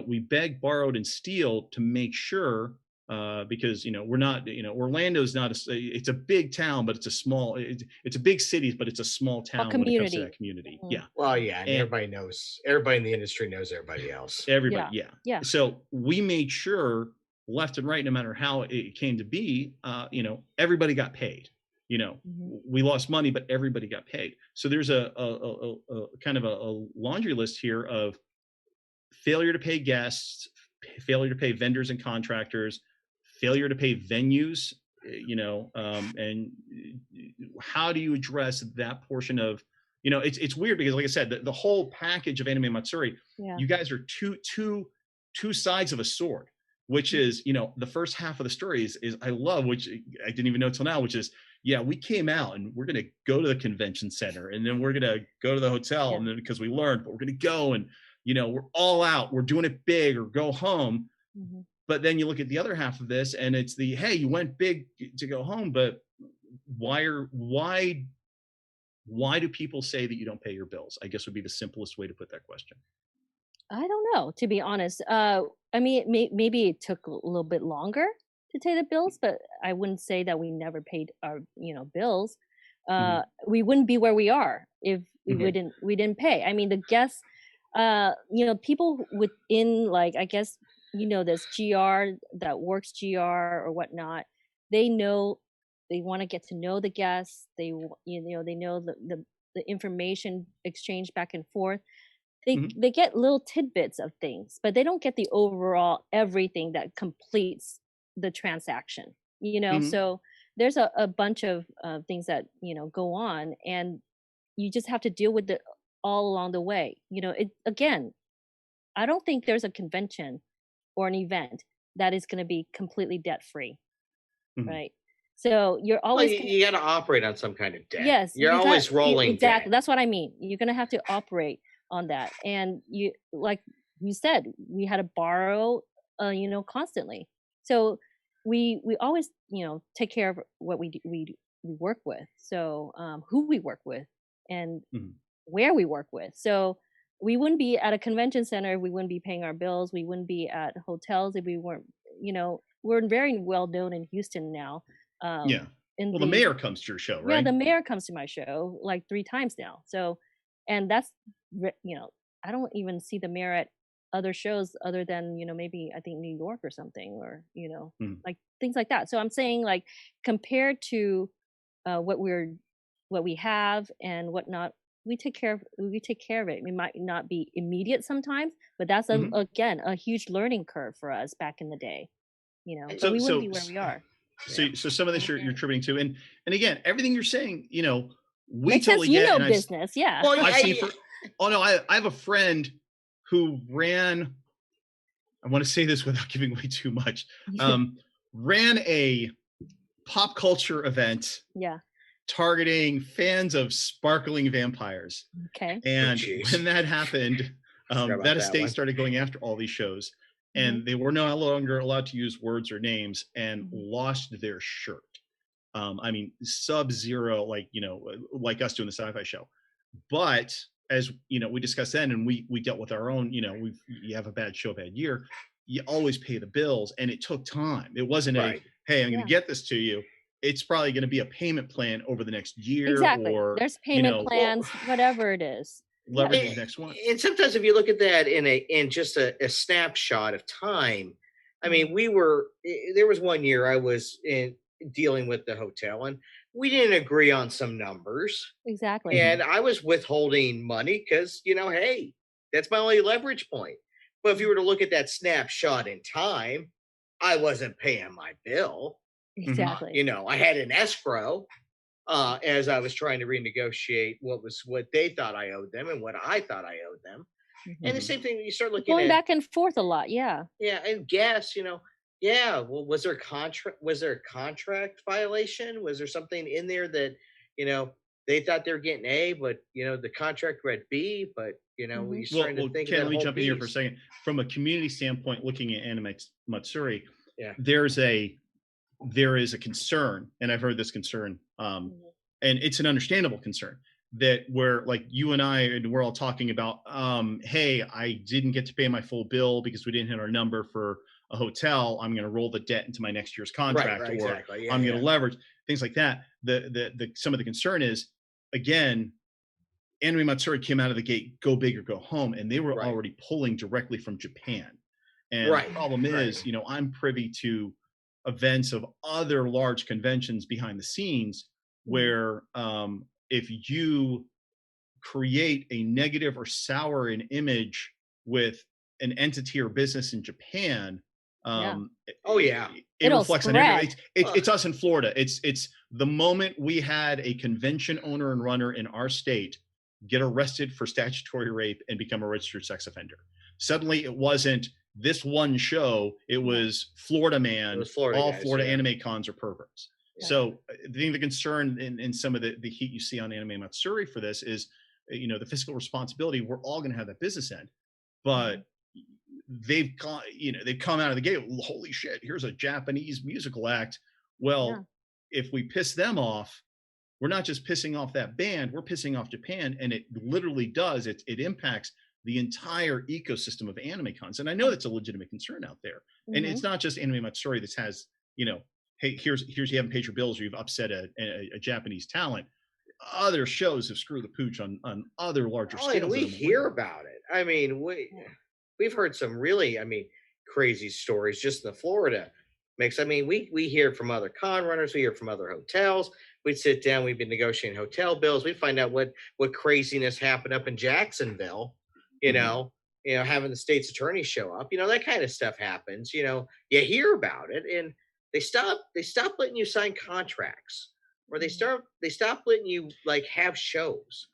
we begged, borrowed, and steal to make sure because we're not Orlando's not it's a big town, but it's a small it's a big city, but it's a small A town when it comes to that community. community. Hmm. Yeah, Well, yeah, and and everybody knows. Everybody in the industry knows everybody else. everybody, Yeah. yeah. Yeah. So we made sure left and right, no matter how it came to be, everybody got paid. Hmm. We lost money, but everybody got paid. So there's a kind of a laundry list here of failure to pay guests, failure to pay vendors and contractors, failure to pay venues, and how do you address that portion of, it's weird because, like I said, the whole package of Anime Matsuri, Yeah. you guys are two sides of a sword, which is, the first half of the story is I love, which I didn't even know till now, which is yeah, we came out and we're going to go to the convention center, and then we're going to go to the hotel, Yeah. and then because we learned, but we're going to go and, we're all out, we're doing it big, or go home. Mm-hmm. But then you look at the other half of this, and it's hey, you went big to go home, but why do people say that you don't pay your bills? I guess would be the simplest way to put that question. I don't know, to be honest. I mean, maybe it took a little bit longer to pay the bills, but I wouldn't say that we never paid our, bills. We wouldn't be where we are if we didn't pay. I mean, the guests, people within, like, I guess, this GR that works GR or whatnot, they know, they want to get to know the guests. They know the information exchange back and forth. They get little tidbits of things, but they don't get the overall everything that completes the transaction. So there's a bunch of things that go on, and you just have to deal with it all along the way. Again, I don't think there's a convention or an event that is going to be completely debt free, right? So you're always you got to operate on some kind of debt. Yes, you're always rolling. Exactly, debt. that's what I mean. You're going to have to operate on that, and you, like you said, we had to borrow constantly. So we always take care of what we work with, so who we work with, and where we work with. So we wouldn't be at a convention center if we wouldn't be paying our bills. We wouldn't be at hotels if we weren't. We're very well known in Houston now. Well, the mayor comes to your show, right? Yeah, the mayor comes to my show like 3 times now. So, and that's, I don't even see the mayor at other shows other than, maybe I think New York or something, or, like things like that. So I'm saying, like, compared to what we have and whatnot, we take care of it. It might not be immediate sometimes, but that's again a huge learning curve for us back in the day. So we wouldn't be where we are. So some of this you're attributing to, and again, everything you're saying, we Makes totally sense, get. And business, yeah. Well, I've seen I have a friend who ran. I want to say this without giving away too much. Ran a pop culture event. Yeah. Targeting fans of sparkling vampires. Okay. And when that happened, that estate started going after all these shows, and they were no longer allowed to use words or names, and lost their shirt. I mean, sub-zero, like us doing the sci-fi show. But as we discussed then, and we dealt with our own, you have a bad show, bad year, you always pay the bills, and it took time. It wasn't hey, I'm going to get this to you. It's probably going to be a payment plan over the next year. Exactly. Or there's payment plans, whatever it is. Leverage the next one. And sometimes if you look at that in just a snapshot of time, I mean, there was one year I was dealing with the hotel, and we didn't agree on some numbers. Exactly. And I was withholding money because, hey, that's my only leverage point. But if you were to look at that snapshot in time, I wasn't paying my bill. Exactly. I had an escrow as I was trying to renegotiate what they thought I owed them and what I thought I owed them. And the same thing, you start looking going at back and forth a lot. Yeah. Yeah, and gas, well, was there a contract violation? Was there something in there that, they thought they were getting A, but the contract read B, but we started to think. Ken, let me jump in here for a second. From a community standpoint, looking at Anime Matsuri, there is a concern, and I've heard this concern, and it's an understandable concern, that where, like, you and I, and we're all talking about, hey, I didn't get to pay my full bill because we didn't hit our number for a hotel. I'm going to roll the debt into my next year's contract, right, or exactly. Yeah, I'm going to leverage things like that. Some of the concern is, again, Anime Matsuri came out of the gate, go big or go home, and they were already pulling directly from Japan. And the problem is, I'm privy to events of other large conventions behind the scenes where if you create a negative or sour an image with an entity or business in Japan, it reflects on everything. It's us in Florida. It's the moment we had a convention owner and runner in our state get arrested for statutory rape and become a registered sex offender. Suddenly it wasn't this one show, it was Florida man, all Florida anime cons are perverts. So I think the concern in some of the heat you see on Anime Matsuri for this is, the fiscal responsibility. We're all going to have that business end, but they've come out of the gate. Holy shit! Here's a Japanese musical act. Well, if we piss them off, we're not just pissing off that band. We're pissing off Japan, and it literally does. It impacts the entire ecosystem of anime cons. And I know that's a legitimate concern out there. And it's not just Anime Matsuri that has, hey, here's you haven't paid your bills, or you've upset a Japanese talent. Other shows have screwed the pooch on other larger scales. And we hear about it. I mean, we've heard some really, crazy stories just in the Florida mix. I mean, we hear from other con runners, we hear from other hotels. We'd sit down, we've been negotiating hotel bills. We find out what craziness happened up in Jacksonville, having the state's attorney show up, that kind of stuff happens, you hear about it, and they stop letting you sign contracts, or they stop letting you have shows.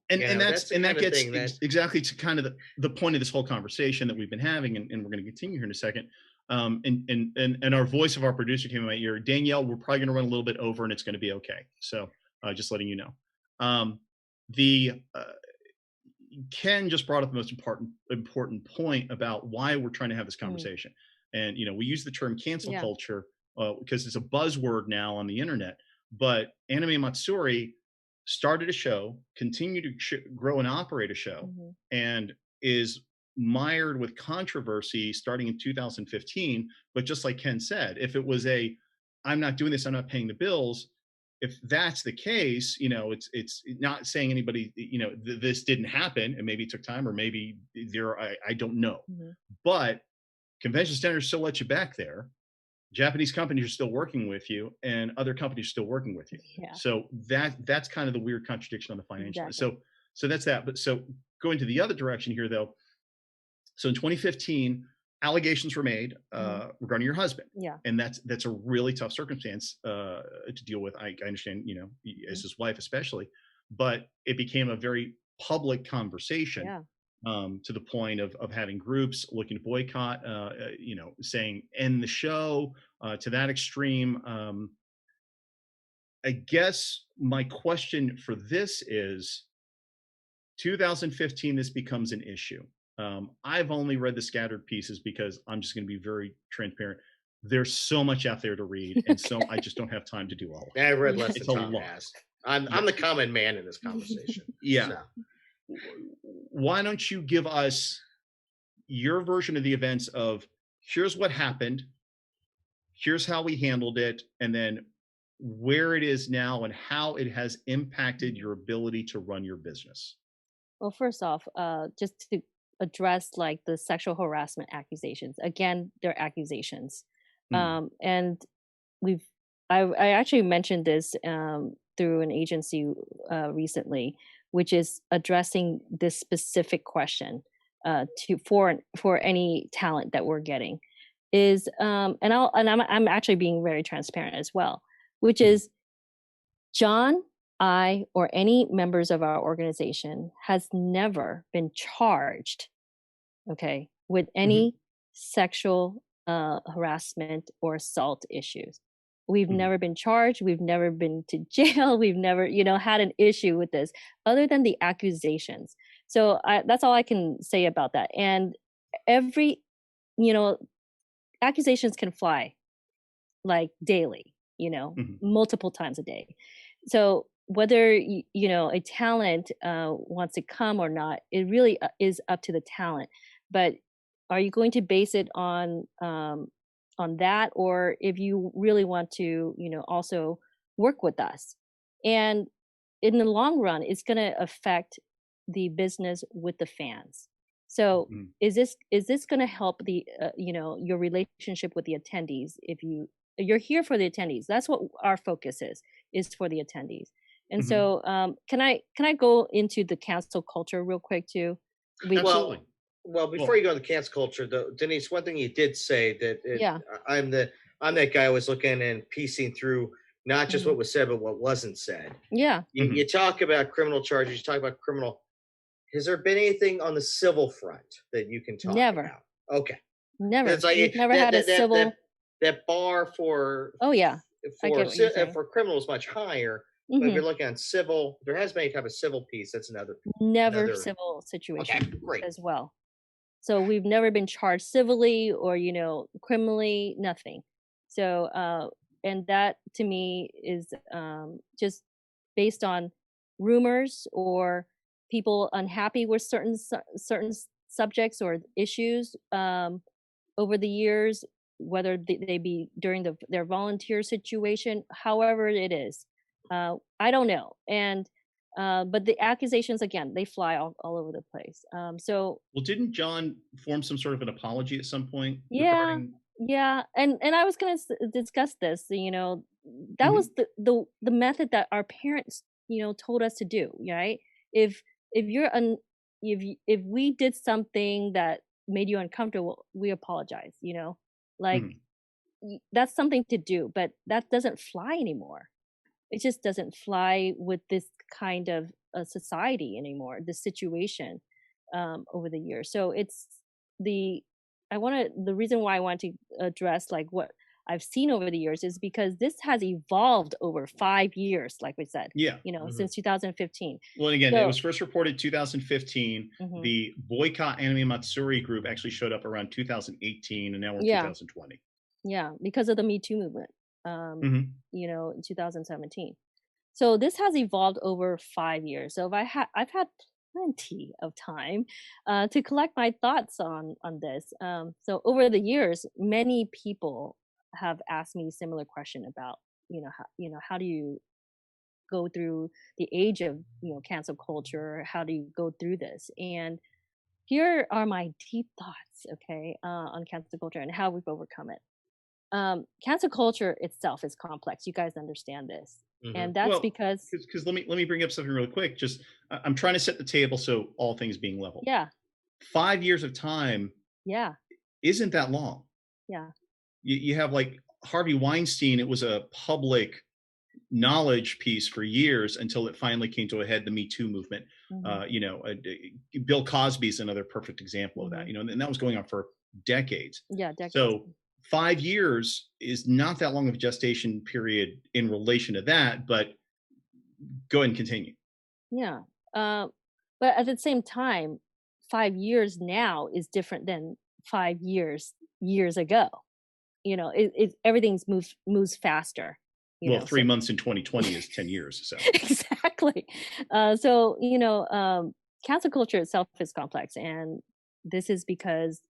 And that gets exactly to kind of the point of this whole conversation that we've been having, and we're going to continue here in a second. And our voice of our producer came in my ear. Danielle, we're probably going to run a little bit over, and it's going to be okay. So just letting you know. Ken just brought up the most important point about why we're trying to have this conversation. And we use the term cancel culture because it's a buzzword now on the internet. But Anime Matsuri started a show, continued to grow and operate a show, and is mired with controversy starting in 2015. But just like Ken said, if it was I'm not doing this, I'm not paying the bills, if that's the case, it's not saying anybody, this didn't happen, and maybe it took time, or maybe I don't know. But convention centers still let you back there. Japanese companies are still working with you, and other companies are still working with you. So that's kind of the weird contradiction on the financial. So that's that. But so going to the other direction here, though. So in 2015, allegations were made regarding your husband. And that's a really tough circumstance to deal with. I understand, as his wife especially, but it became a very public conversation to the point of having groups looking to boycott, saying end the show, to that extreme. I guess my question for this is 2015, this becomes an issue. I've only read the scattered pieces because I'm just going to be very transparent. There's so much out there to read, and so I just don't have time to do all of it. I read less than Tom has. I'm the common man in this conversation. So. Why don't you give us your version of the events of here's what happened, here's how we handled it, and then where it is now and how it has impacted your ability to run your business? Well, first off, just to address the sexual harassment accusations. Again, they're accusations. And I actually mentioned this through an agency recently, which is addressing this specific question for any talent that we're getting is and I'm actually being very transparent as well, which is John, I, or any members of our organization has never been charged, with any sexual harassment or assault issues. We've never been charged. We've never been to jail. We've never, had an issue with this other than the accusations. So that's all I can say about that. And every, accusations can fly daily, multiple times a day. So whether, a talent wants to come or not, it really is up to the talent. But are you going to base it on that, or if you really want to, also work with us? And in the long run, it's going to affect the business with the fans. So is this going to help the your relationship with the attendees? If you're here for the attendees, that's what our focus is for the attendees. And so can I go into the cancel culture real quick too? Absolutely. Well, before you go to the cancel culture, though, Denise, one thing you did say that I'm that guy who was looking and piecing through not just what was said, but what wasn't said. You talk about criminal charges, you talk about criminal. Has there been anything on the civil front that you can talk about? Okay. Never. We've never had a civil. That bar for I get what you're saying. for criminals much higher. But if Hmm. you're looking on civil, there has been any type of civil piece. That's Never another. civil Okay, situation great. as well. So we've never been charged civilly or, criminally, nothing. So, and that to me is just based on rumors or people unhappy with certain subjects or issues over the years, whether they be during their volunteer situation, however it is. I don't know. And but the accusations again, they fly all over the place. So Well, didn't John form some sort of an apology at some point yeah, regarding? yeah, and I was gonna discuss this. That was Mhm. the method that our parents, told us to do. Right? If if you're un if we did something that made you uncomfortable, we apologize. Like Mhm. that's something to do, but that doesn't fly anymore. It just doesn't fly with this kind of society anymore, this situation over the years. So it's the the reason why I want to address like what I've seen over the years is because this has evolved over 5 years, like we said, Yeah. Mhm. since 2015. Well, and again, it So was first reported 2015. mhm, The boycott anime Matsuri group actually showed up around 2018, and now we're in yeah, 2020. yeah, because of the Me Too movement, Hmm. in 2017. So this has evolved over 5 years. So I've had plenty of time to collect my thoughts on this. So over the years, many people have asked me similar question about how do you go through the age of cancel culture? How do you go through this? And here are my deep thoughts, okay, on cancel culture and how we've overcome it. Cancel culture itself is complex. You guys understand this, Mhm. and that's Well, because because let me bring up something really quick. Just I'm trying to set the table so all things being level. yeah, 5 years of time yeah, isn't that long. yeah, You have like Harvey Weinstein. It was a public knowledge piece for years until it finally came to a head. The Me Too movement. hmm, Bill Cosby's another perfect example of that. hmm, And that was going on for decades. yeah, decades. So 5 years is not that long of a gestation period in relation to that. But go ahead and continue. Yeah, uh, but at the same time, 5 years now is different than 5 years ago. Everything's moves faster. Well, So 3 months in 2020 is 10 years. So exactly. So cancel culture itself is complex, and this is because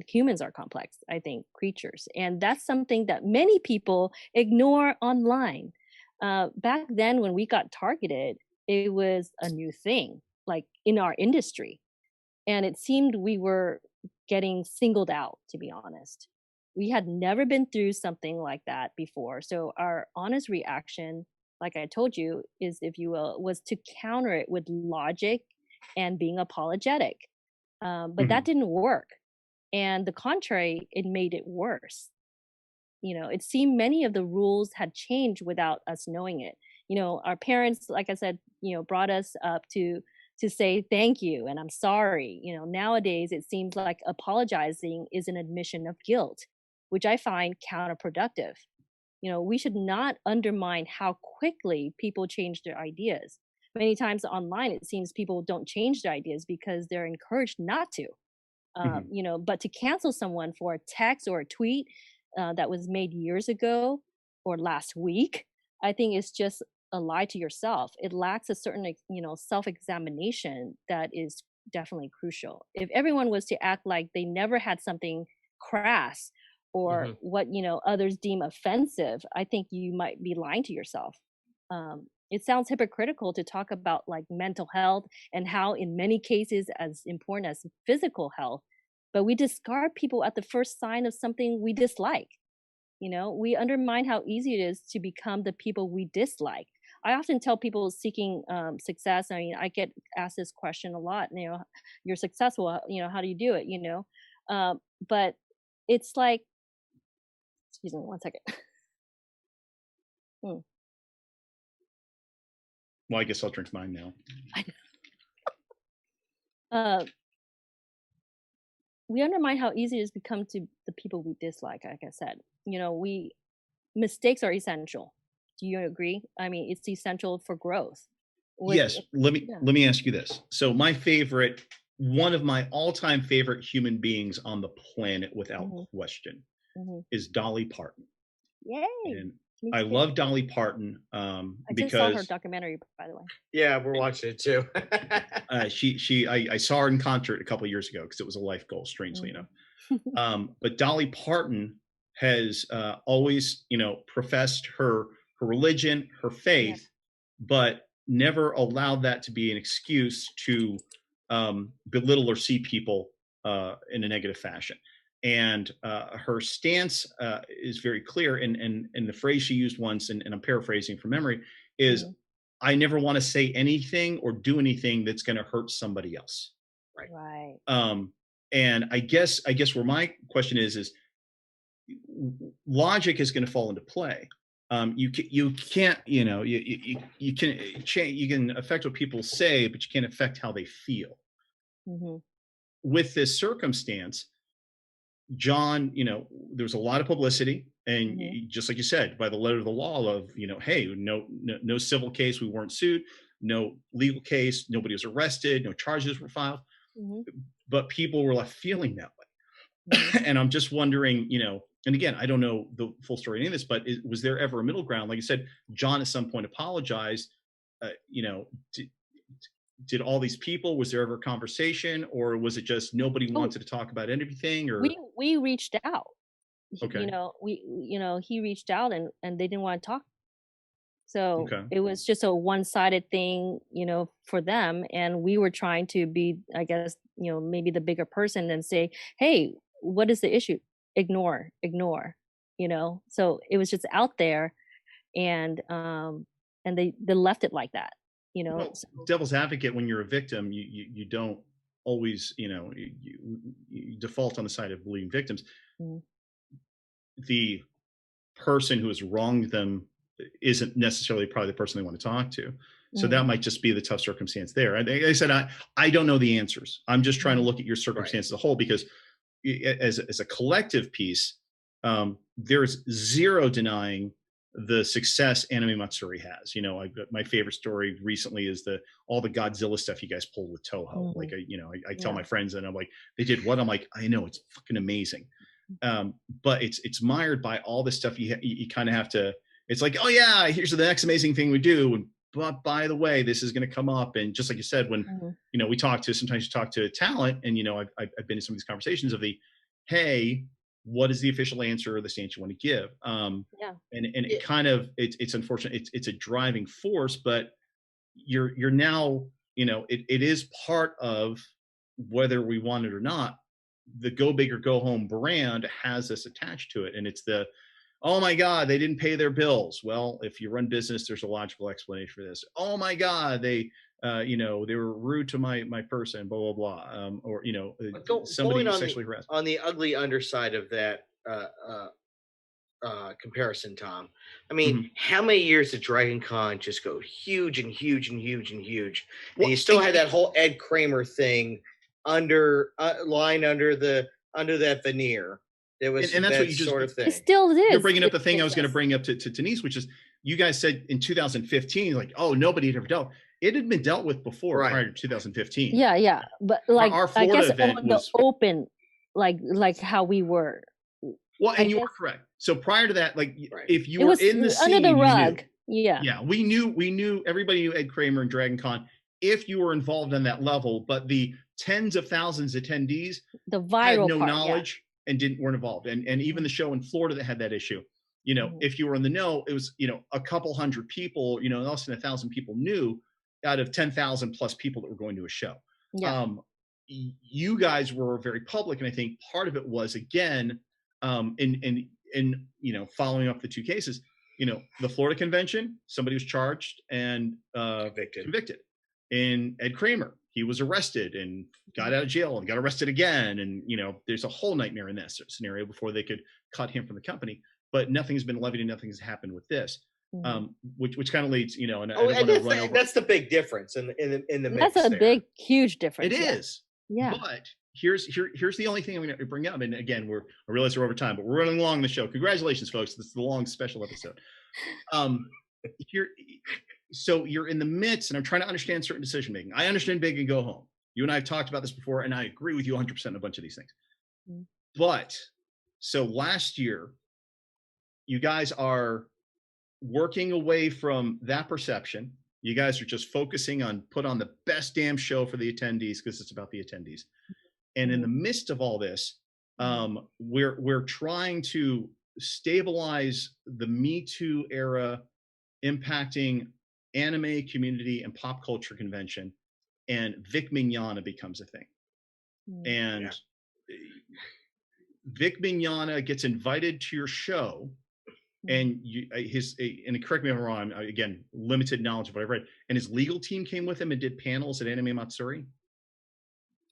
humans are complex, I think, creatures. And that's something that many people ignore online. Back then, when we got targeted, it was a new thing, like in our industry. And it seemed we were getting singled out, to be honest. We had never been through something like that before. So our honest reaction, like I told you, is, if you will, was to counter it with logic and being apologetic. But that mhm. didn't work, and the contrary, it made it worse. It seemed many of the rules had changed without us knowing it. Our parents, like I said, brought us up to say thank you and I'm sorry. Nowadays it seems like apologizing is an admission of guilt, which I find counterproductive. We should not undermine how quickly people change their ideas. Many times online, it seems people don't change their ideas because they're encouraged not to. Mhm. But to cancel someone for a text or a tweet that was made years ago or last week, I think it's just a lie to yourself. It lacks a certain, self-examination that is definitely crucial. If everyone was to act like they never had something crass or Mhm. what others deem offensive, I think you might be lying to yourself. It sounds hypocritical to talk about like mental health and how in many cases as important as physical health, but we discard people at the first sign of something we dislike. We undermine how easy it is to become the people we dislike. I often tell people seeking success, I mean, I get asked this question a lot, you're successful, how do you do it, but it's like, excuse me one second. Hmm. Well, I guess I'll drink mine now. uh, we undermine how easy it is to become to the people we dislike, like I said. We mistakes are essential. Do you agree? I mean, it's essential for growth. Yes. Let Yeah. me ask you this. So one of my all-time favorite human beings on the planet, without Mhm. question, Mhm. is Dolly Parton. Yay! And Me I too. love Dolly Parton I just saw her because documentary, by the way. Yeah, we're watching it too. I saw her in concert a couple of years ago because it was a life goal, strangely enough. But Dolly Parton has always, professed her religion, her faith, but never allowed that to be an excuse to belittle or see people in a negative fashion. And her stance is very clear. And the phrase she used once, and I'm paraphrasing from memory, is Mhm. I never want to say anything or do anything that's going to hurt somebody else. Right. And I guess where my question is logic is going to fall into play. You can't, you can change, you can affect what people say, but you can't affect how they feel. Mhm. With this circumstance, John, there's a lot of publicity, and Mhm. just like you said, by the letter of the law of, hey, no civil case, we weren't sued, no legal case, nobody was arrested, no charges were filed, Mhm. but people were left feeling that way. Mhm. And I'm just wondering, and again, I don't know the full story of any of this, but was there ever a middle ground? Like you said, John at some point apologized. Did all these people, was there ever a conversation, or was it just nobody Oh, wanted to talk about anything? Or we reached out. okay, He reached out, and they didn't want to talk. So okay, it was just a one-sided thing, for them. And we were trying to be, I guess, maybe the bigger person and say, hey, what is the issue? Ignore. So it was just out there, and they left it like that. well, So, devil's advocate, when you're a victim, you don't always, you default on the side of believing victims. mm, The person who has wronged them isn't necessarily probably the person they want to talk to. So that mm, might just be the tough circumstance there. And like I said, I don't know the answers. I'm just trying to mm, look at your circumstance as a whole, because as a collective piece, there's zero denying the success Anime Matsuri has. My favorite story recently is all the Godzilla stuff you guys pulled with Toho. Like, mm, I tell yeah. my friends, and I'm like, they did what? I'm like, I know, it's fucking amazing. But it's mired by all this stuff. You kind of have to. It's like, oh yeah, here's the next amazing thing we do. And but by the way, this is going to come up. And just like you said, when Mhm. sometimes you talk to talent, and I've been in some of these conversations of hey, what is the official answer or the stance you want to give? Yeah. And it kind of it's unfortunate. It's a driving force, but you're now it is part of, whether we want it or not, the go big or go home brand has this attached to it. And it's oh my God, they didn't pay their bills. Well, if you run business, there's a logical explanation for this. Oh my God, they were rude to my person, blah blah blah, or somebody Going sexually harassed. on the ugly underside of that comparison, Tom. I mean, Mhm. how many years did Dragon Con just go huge and huge and huge and huge, and Well, you still had that whole Ed Kramer thing lying under that veneer. There was and that's what that you just sort of It thing. still is. you're bringing up the thing I was going to Yes. bring up to Denise, which is, you guys said in 2015, like, oh, nobody had ever dealt. It had been dealt with before, Right. prior to 2015. Yeah, but like Our I Florida guess event on the was open, like how we were. well, I and you guess were correct. So prior to that, like, Right. if you it were was in the scene, under the you rug. knew. Yeah. Yeah, we knew everybody knew Ed Kramer and Dragon Con if you were involved on that level, but the tens of thousands of attendees The had viral no part. knowledge and weren't involved. And even the show in Florida that had that issue, Mhm. if you were in the know, it was, a couple hundred people, less than 1,000 people knew out of 10,000 plus people that were going to a show. Yeah. You guys were very public. And I think part of it was, again, in following up the two cases, the Florida convention, somebody was charged and convicted. In Ed Kramer, he was arrested and got out of jail and got arrested again. And, there's a whole nightmare in that scenario before they could cut him from the company. But nothing's been levied and nothing has happened with this, Mhm. which kind of leads, and I Oh, don't and want to run over. that's the big difference in the mix. That's a there. big, huge difference. It yeah. is. Yeah. But here's the only thing I'm going to bring up. And again, I realize we're over time, but we're running along the show. Congratulations, folks! This is the long special episode. Here, so you're in the midst, and I'm trying to understand certain decision making. I understand big and go home. You and I have talked about this before, and I agree with you 100% on a bunch of these things. Mm. But so last year, you guys are working away from that perception. You guys are just focusing on put on the best damn show for the attendees because it's about the attendees. And in the midst of all this, we're trying to stabilize the Me Too era impacting anime community and pop culture convention, and Vic Mignogna becomes a thing. And Vic Mignogna gets invited to your show, and and correct me if I'm wrong, again, limited knowledge of what I've read, and his legal team came with him and did panels at Anime Matsuri.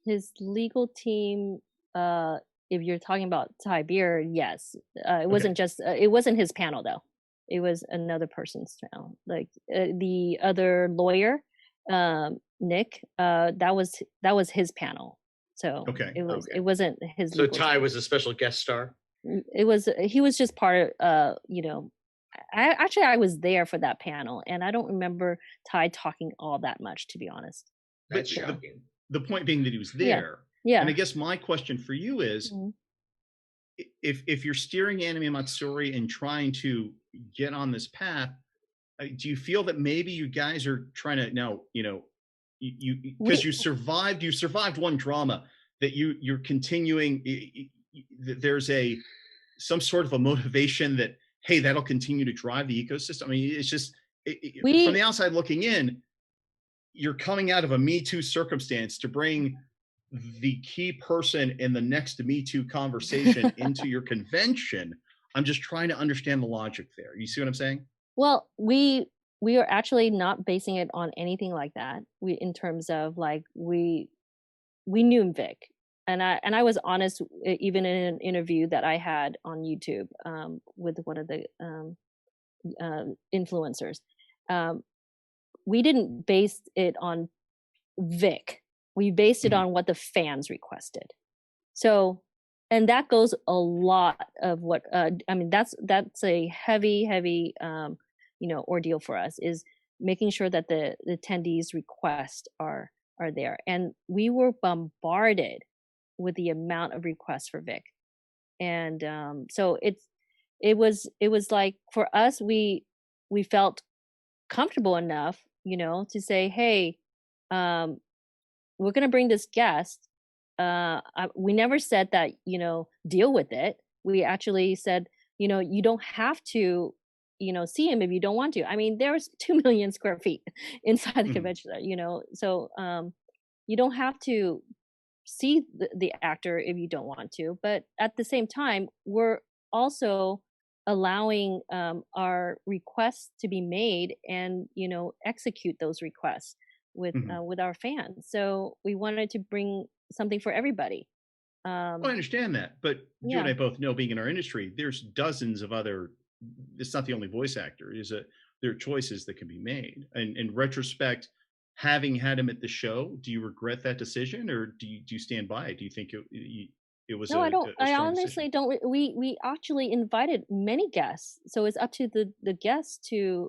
His legal team, if you're talking about Thai beer, yes. It wasn't just it wasn't his panel though. It was another person's panel. Like the other lawyer, Nick, that was his panel. So it wasn't his. So Ty was a special guest star. He was just part of I was there for that panel, and I don't remember Ty talking all that much, to be honest. That's shocking. The point being that he was there. Yeah. And I guess my question for you is, if you're steering Anime Matsuri and trying to get on this path, do you feel that maybe you guys are trying to now, because you survived one drama, that you're continuing, there's some sort of a motivation that, hey, that'll continue to drive the ecosystem. I mean, it's just from the outside looking in, you're coming out of a Me Too circumstance to bring the key person in the next Me Too conversation into your convention. I'm just trying to understand the logic there. You see what I'm saying? Well, we are actually not basing it on anything like that. In terms of like we knew Vic, and I was honest even in an interview that I had on YouTube with one of the influencers. We didn't base it on Vic. We based it on what the fans requested. So, and that goes a lot of what I mean. That's a heavy ordeal for us, is making sure that the attendees' requests are there. And we were bombarded with the amount of requests for Vic, and so it was like, for us, we felt comfortable enough, to say, hey, we're going to bring this guest. We never said that, deal with it. We actually said, you don't have to, see him if you don't want to. I mean, there's 2 million square feet inside the convention, so you don't have to see the actor if you don't want to. But at the same time, we're also allowing our requests to be made and execute those requests with our fans. So we wanted to bring something for everybody. Well, I understand that, but you and I both know, being in our industry, there's dozens of other. It's not the only voice actor. There are choices that can be made. And in retrospect, having had him at the show, do you regret that decision, or do you stand by it? Do you think it was? No, I don't. I honestly don't. We actually invited many guests, so it's up to the guests to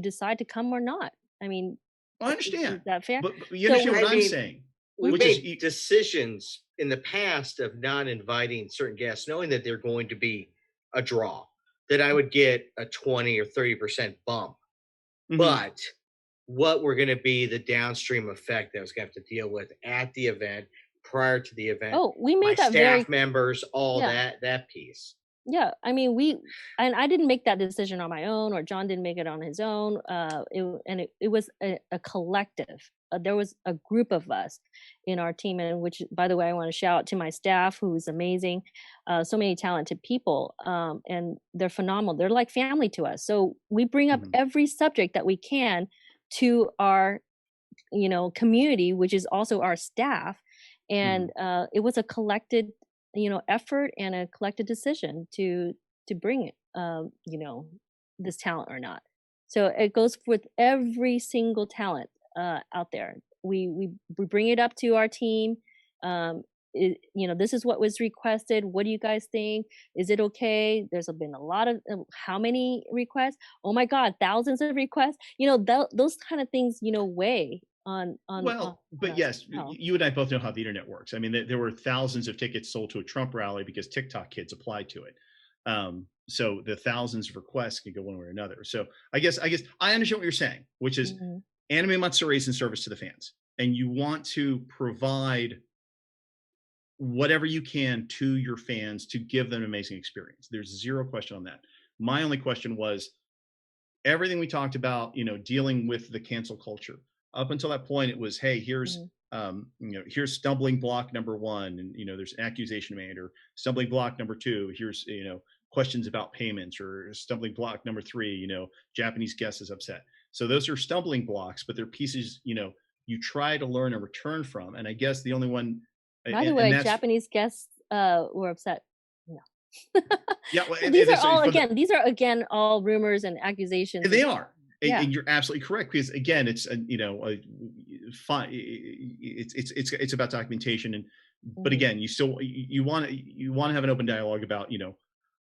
decide to come or not. I mean, I understand. Is that fair? But you understand what I'm saying? We made decisions in the past of not inviting certain guests, knowing that they're going to be a draw, that I would get a 20 or 30% bump. But what were going to be the downstream effect that I was going to have to deal with at the event, prior to the event? Oh, we made my that staff members, all that piece. Yeah, I mean, I didn't make that decision on my own, or John didn't make it on his own. It was a collective. There was a group of us in our team, and which, by the way, I want to shout out to my staff, who's amazing. So many talented people, and they're phenomenal. They're like family to us. So we bring up every subject that we can to our, community, which is also our staff. And it was a collected, effort and a collected decision to bring it, this talent or not. So it goes with every single talent out there. we bring it up to our team. This is what was requested. What do you guys think? Is it okay? There's been a lot of how many requests? Oh my God, thousands of requests. Those kind of things. Weigh on Well, but us yes, as well. you and I both know how the internet works. I mean, there were thousands of tickets sold to a Trump rally because TikTok kids applied to it. So the thousands of requests can go one way or another. So I guess I understand what you're saying, which is Anime Matsuri is in service to the fans, and you want to provide whatever you can to your fans to give them an amazing experience. There's zero question on that. My only question was everything we talked about, dealing with the cancel culture. Up until that point, it was, hey, here's here's stumbling block number one, and there's an accusation made, or stumbling block number two, here's questions about payments, or stumbling block number three, Japanese guest is upset. So those are stumbling blocks, but they're pieces you try to learn and return from. And I guess the only one, By the way, Japanese guests were upset. No. Yeah, well, these are again all rumors and accusations. They are. Yeah. And you're absolutely correct, because again, it's fine. It's about documentation, and but again, you want to have an open dialogue about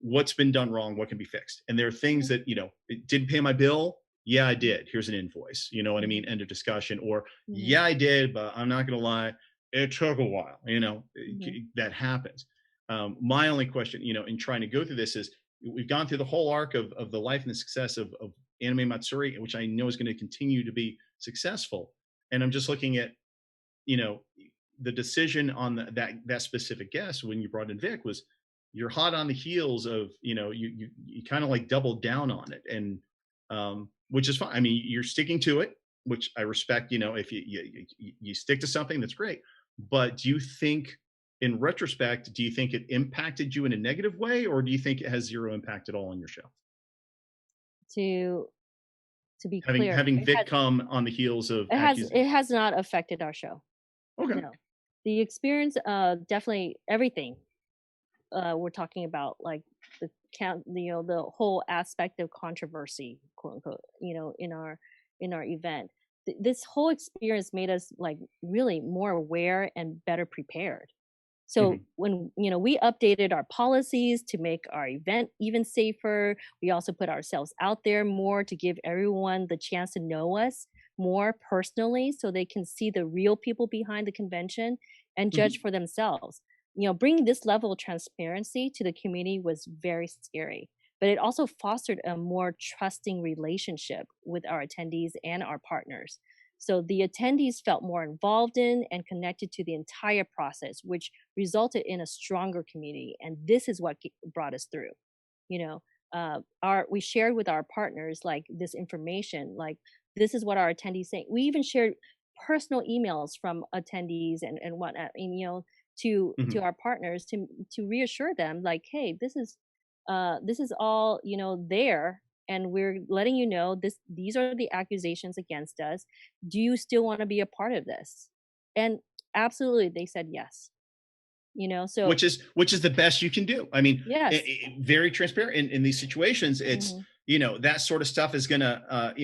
what's been done wrong, what can be fixed, and there are things that it didn't pay my bill. Yeah, I did. Here's an invoice. You know what I mean? End of discussion. Or yeah, I did, but I'm not going to lie, it took a while. That happens. My only question, in trying to go through this is we've gone through the whole arc of the life and the success of Anime Matsuri, which I know is going to continue to be successful. And I'm just looking at, the decision on that specific guest when you brought in Vic was you're hot on the heels of, you kind of like doubled down on it, and which is fine. I mean, you're sticking to it, which I respect. If you stick to something, that's great. But do you think, in retrospect, do you think it impacted you in a negative way, or do you think it has zero impact at all on your show? To be clear, having Vic come on the heels of it has not affected our show. Okay. No. The experience, definitely everything. We're talking about like the whole aspect of controversy, quote unquote, in our event. This whole experience made us like really more aware and better prepared. So when we updated our policies to make our event even safer, we also put ourselves out there more to give everyone the chance to know us more personally, so they can see the real people behind the convention and judge for themselves. Bringing this level of transparency to the community was very scary, but it also fostered a more trusting relationship with our attendees and our partners. So the attendees felt more involved in and connected to the entire process, which resulted in a stronger community. And this is what brought us through. We shared with our partners like this information, like this is what our attendees say. We even shared personal emails from attendees and whatnot, to our partners to reassure them, like, hey, this is all there. And we're letting you know these are the accusations against us. Do you still want to be a part of this? And absolutely, they said yes. So which is the best you can do. I mean, yes. Very transparent in these situations. It's that sort of stuff is gonna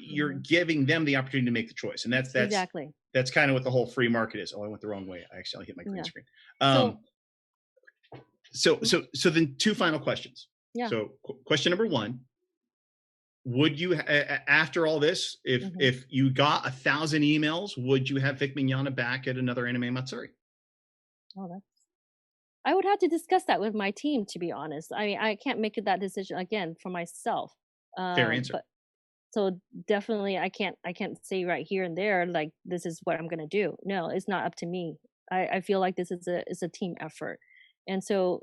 you're giving them the opportunity to make the choice, and that's exactly. That's kind of what the whole free market is. Oh, I went the wrong way. I accidentally hit my green screen. So then two final questions. Yeah. So question number one. Would you, after all this, if you got 1,000 emails, would you have Vic Mignogna back at another Anime Matsuri? Oh, I would have to discuss that with my team, to be honest. I mean, I can't make that decision again for myself. Fair answer. But, so definitely, I can't say right here and there like this is what I'm going to do. No, it's not up to me. I feel like this is a team effort, and so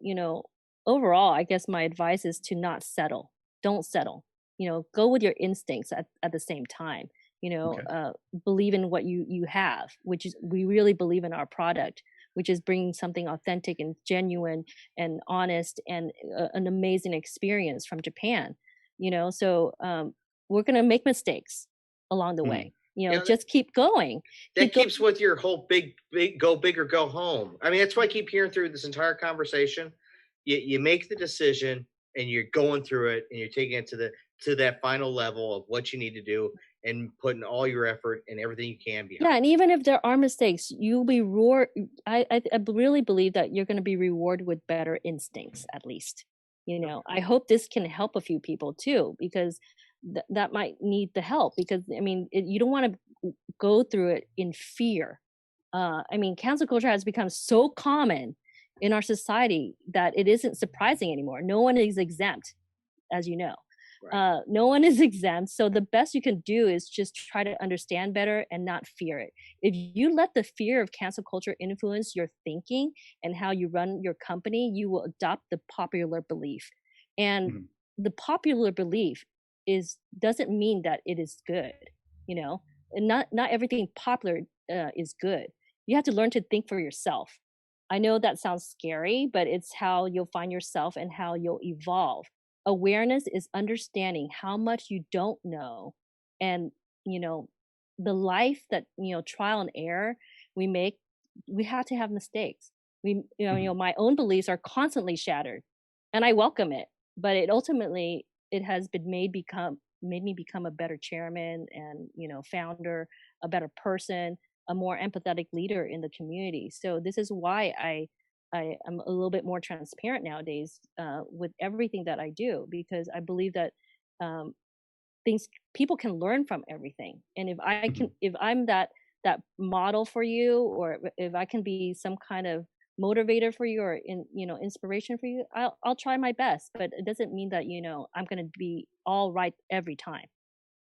overall, I guess my advice is to not settle. Don't settle. Go with your instincts at the same time. Believe in what you have, which is we really believe in our product, which is bringing something authentic and genuine and honest and an amazing experience from Japan. So we're gonna make mistakes along the way. Just keep going. That keeps with your whole big go big or go home. I mean, that's why I keep hearing through this entire conversation. You make the decision and you're going through it and you're taking it to to that final level of what you need to do and putting all your effort and everything you can behind. Yeah, and even if there are mistakes, you'll be I really believe that you're going to be rewarded with better instincts, at least. I hope this can help a few people too, because that might need the help. Because I mean, you don't want to go through it in fear. I mean, cancel culture has become so common in our society that it isn't surprising anymore. No one is exempt, as you know. Right. No one is exempt. So the best you can do is just try to understand better and not fear it. If you let the fear of cancel culture influence your thinking and how you run your company, you will adopt the popular belief. And Mhm. the popular belief doesn't mean that it is good, and not everything popular is good. You have to learn to think for yourself. I know that sounds scary, but it's how you'll find yourself and how you'll evolve. Awareness is understanding how much you don't know, and you know the life that trial and error we make. We have to have mistakes. Mhm. My own beliefs are constantly shattered, and I welcome it. But it has been made me become a better chairman and founder, a better person, a more empathetic leader in the community. So this is why I am a little bit more transparent nowadays with everything that I do, because I believe that um, things people can learn from everything. And Mhm. if I'm that model for you, or if I can be some kind of motivator for you, or inspiration for you, I'll try my best. But it doesn't mean that I'm going to be all right every time.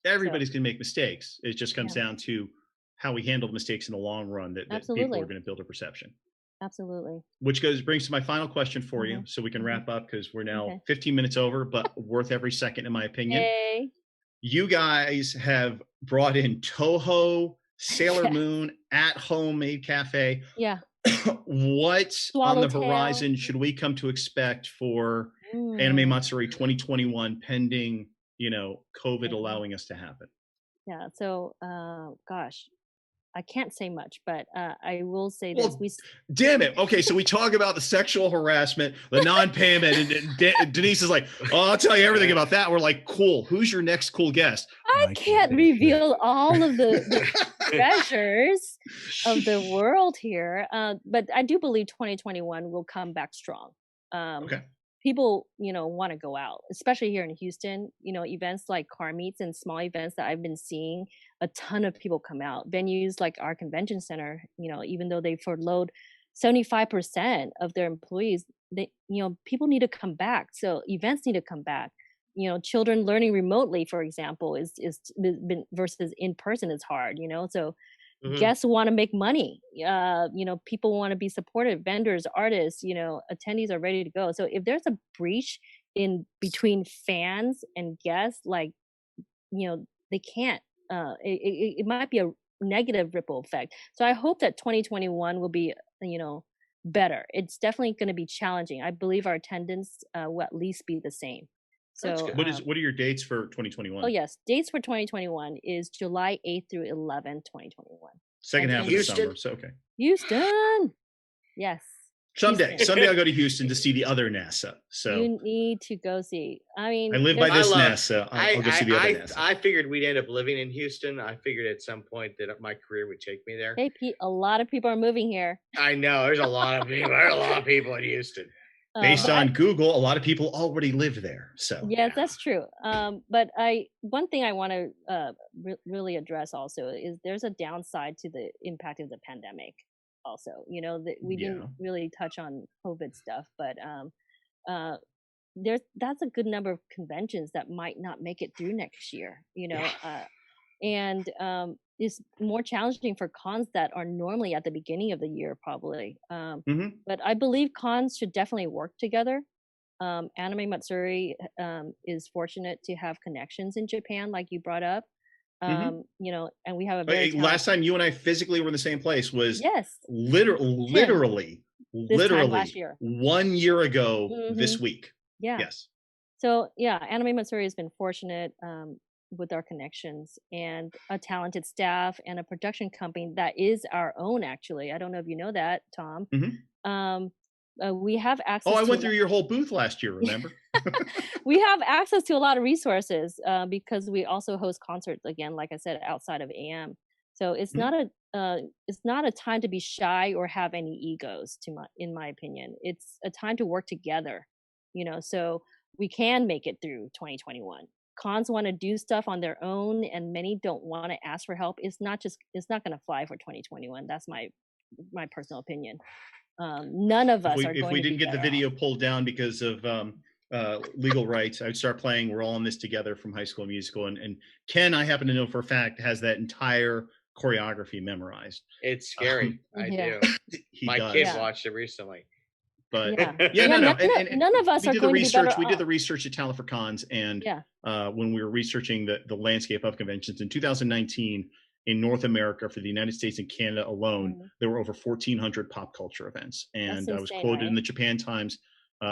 So Everybody's going to make mistakes. It just comes yeah, down to how we handle the mistakes in the long run that people are absolutely, going to build a perception. absolutely. Which brings to my final question for Hmm. you, so we can Hmm. wrap up because we're now Okay. 15 minutes over, but worth every second, in my opinion. Yay. You guys have brought in Toho, Sailor Moon, at home made cafe. Yeah. What on the Swallowtail. horizon should we come to expect for Anime Mm. Matsuri 2021, pending COVID Okay. allowing us to happen? Yeah. So, gosh, I can't say much, but I will say this: Well, damn it. Okay, so we talk about the sexual harassment, the non-payment, and Denise is like, "Oh, I'll tell you everything about that." We're like, "Cool. Who's your next cool guest?" I I can't can't say shit. reveal all of the treasures of the world here, but I do believe 2021 will come back strong. Um, Okay. People, want to go out, especially here in Houston. Events like car meets and small events that I've been seeing, a ton of people come out. Venues like our convention center, even though they furloughed 75% of their employees, people need to come back. So events need to come back. Children learning remotely, for example, is been versus in person is hard. So Mhm. guests want to make money. People want to be supportive. Vendors, artists, attendees are ready to go. So if there's a breach in between fans and guests, like they can't. It might be a negative ripple effect. So I hope that 2021 will be better. It's definitely going to be challenging. I believe our attendance will at least be the same. That's So good. What are your dates for oh 2021? yes, dates for 2021 is July 8th through 11th, 2021. Second And half of in the Houston. summer. So okay. Houston. Yes. Someday. Houston. Someday I'll go to Houston to see the other NASA. So You need to go see. I I mean, live by there's I this love. NASA. I'll go see the other NASA. I figured we'd end up living in Houston. I figured at some point that my career would take me there. hey, a lot of people are moving here. I know there's a lot of people. There's a lot of people in Houston. Based But on Google, a lot of people already live there. So yes, Yeah. that's true. But one thing I want to really address also is there's a downside to the impact of the pandemic. Also, that we didn't yeah. really touch on COVID stuff, but uh, that's a good number of conventions that might not make it through next year. Yeah. And it's more challenging for cons that are normally at the beginning of the year, probably. Hmm. But I believe cons should definitely work together. Anime Matsuri is fortunate to have connections in Japan, like you brought up. Hmm. And we have a very Last talented. time you and I physically were in the same place was Yes, Tim, literally, this time last year. 1 year ago Hmm. this week. Yeah. Yes. So yeah, Anime Matsuri has been fortunate with our connections and a talented staff and a production company that is our own. Actually, I don't know if you know that, Tom. Hmm. Um, We have access. Oh, I to went through your whole booth last year. Remember? we have access to a lot of resources because we also host concerts again, like I said, outside of AM. So it's not a time to be shy or have any egos. In my opinion, it's a time to work together. So we can make it through 2021. Cons want to do stuff on their own, and many don't want to ask for help. It's not going to fly for 2021. That's my personal opinion. None of us are If going we to didn't be get the better video pulled down because of legal rights, I would start playing "We're All in This Together" from High School Musical, and Ken, I happen to know for a fact, has that entire choreography memorized. It's scary. I Yeah. do. My does. kid Yeah. watched it recently. But Yeah. no. None of us we are did the going to be research. better We did off. the research at Talent for Cons, and Yeah. when we were researching the landscape of conventions in 2019 in North America for the United States and Canada alone, there were over 1,400 pop culture events. And I was quoted in the Japan Times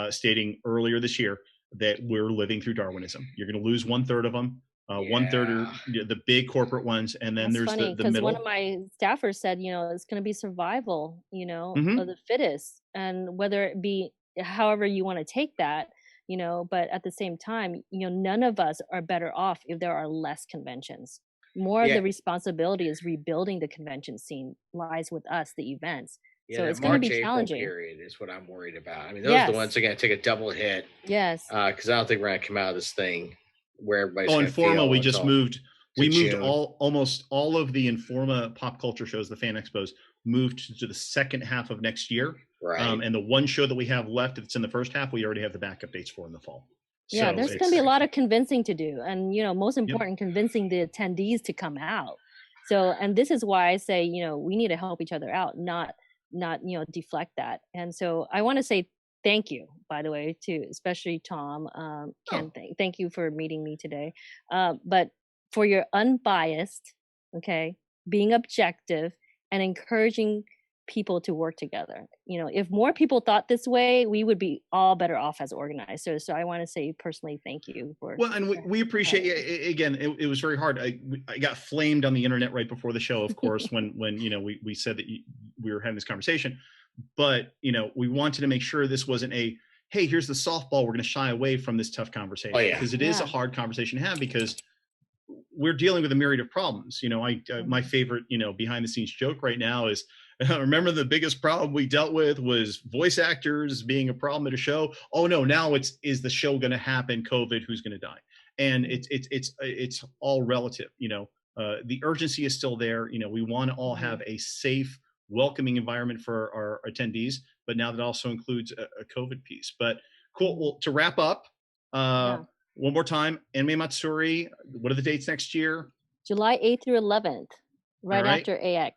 stating earlier this year that we're living through Darwinism. You're going to lose 1/3 of them. 1/3 are the big corporate ones, and then That's there's funny, the middle. one of my staffers said, it's going to be survival, of the fittest, and whether it be however you want to take that, but at the same time, none of us are better off if there are less conventions. More of the responsibility is rebuilding the convention scene lies with us, the events. Yeah, So it's that going to March, be April challenging. period is what I'm worried about. I mean, those are the ones that are going to take a double hit. Yes. Because I don't think we're going to come out of this thing where everybody's Oh, going to feel. Informa, we just moved. We moved June. almost all of the Informa pop culture shows, the fan expos, moved to the second half of next year. Right. And the one show that we have left that's in the first half, we already have the backup dates for in the fall. Yeah, So there's going to be a lot of convincing to do, and most important, convincing the attendees to come out. So, and this is why I say, we need to help each other out, not deflect that. And so I want to say thank you, by the way, to especially Tom, Ken. Thank you for meeting me today, but for your unbiased, being objective and encouraging people to work together. If more people thought this way, we would be all better off as organizers. So I want to say personally, thank you for. Well, and we appreciate it. Again, it was very hard. I got flamed on the internet right before the show, of course, when we said that we were having this conversation, but we wanted to make sure this wasn't a, hey, here's the softball, we're going to shy away from this tough conversation, because it is a hard conversation to have, because we're dealing with a myriad of problems. My favorite behind the scenes joke right now is, remember the biggest problem we dealt with was voice actors being a problem at a show. Oh no, now is the show going to happen? COVID, who's going to die? And it's all relative. The urgency is still there. We want to all have a safe, welcoming environment for our attendees, but now that also includes a COVID piece. But cool. Well, to wrap up, one more time, Anime Matsuri. What are the dates next year? July 8th through 11th, right after AX.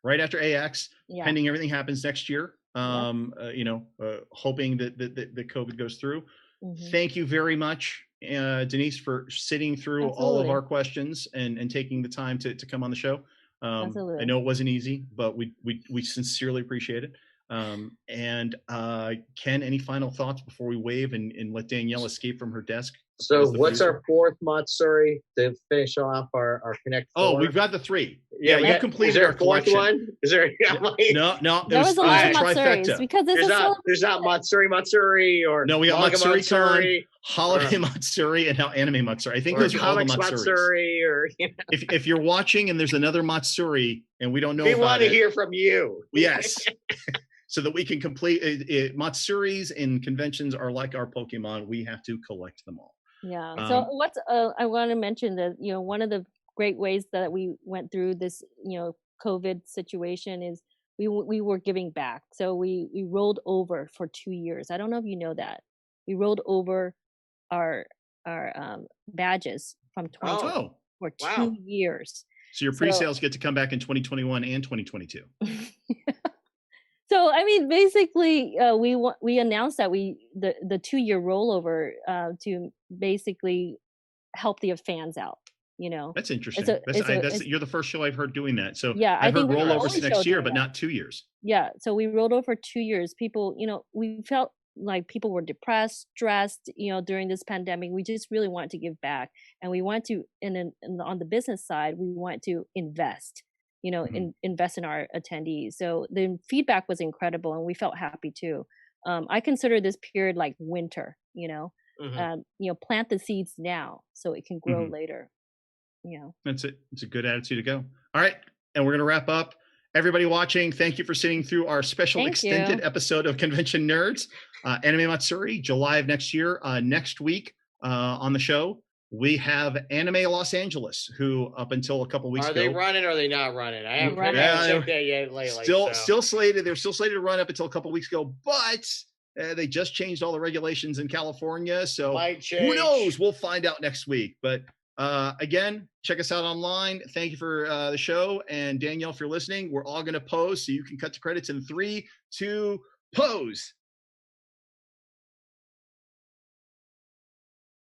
Right after AX, pending everything happens next year. Hoping that the COVID goes through. Thank you very much, Denise, for sitting through all of our questions and taking the time to come on the show. I know it wasn't easy, but we sincerely appreciate it. And Ken, any final thoughts before we wave and let Danielle escape from her desk? So what's our fourth Matsuri to finish off our Connect 4? Oh, we've got the 3. Yeah, we've completed our collection. One? Is there? No. There was a lot of trifecta. Matsuris because there's not Matsuri or no. We got Matsuri Con, Holiday or, Matsuri, and now Anime Matsuri. I think those are all the Matsuris. Matsuri or if you're watching and there's another Matsuri and we don't know, we want to hear from you. Yes. So that we can complete it. Matsuris and conventions are like our Pokemon. We have to collect them all. Yeah. So I want to mention that, one of the great ways that we went through this, COVID situation is we were giving back. So we rolled over for 2 years. I don't know if you know that. We rolled over our badges from 2020 for 2 years. So your pre-sales get to come back in 2021 and 2022. So I mean, basically, we announced that the 2-year rollover to basically help the fans out. That's interesting. You're the first show I've heard doing that. So yeah, I've heard rollovers next year, but not 2 years. Yeah, so we rolled over 2 years. People, we felt like people were depressed, stressed, during this pandemic. We just really wanted to give back, and we want to, on the business side, we want to invest. invest in our attendees. So the feedback was incredible, and we felt happy too. I consider this period like winter. Plant the seeds now so it can grow later. That's it. It's a good attitude to go. All right, and we're gonna wrap up. Everybody watching, thank you for sitting through our special extended episode of Convention Nerds. Anime Matsuri, July of next year. Next week on the show, we have Anime Los Angeles, who up until a couple weeks ago. Are they running or are they not running? I haven't checked that yet lately. Still slated. They're still slated to run up until a couple weeks ago, but they just changed all the regulations in California. So who knows? We'll find out next week. But again, check us out online. Thank you for the show. And Danielle, if you're listening, we're all going to pose so you can cut to credits in 3, 2, pose.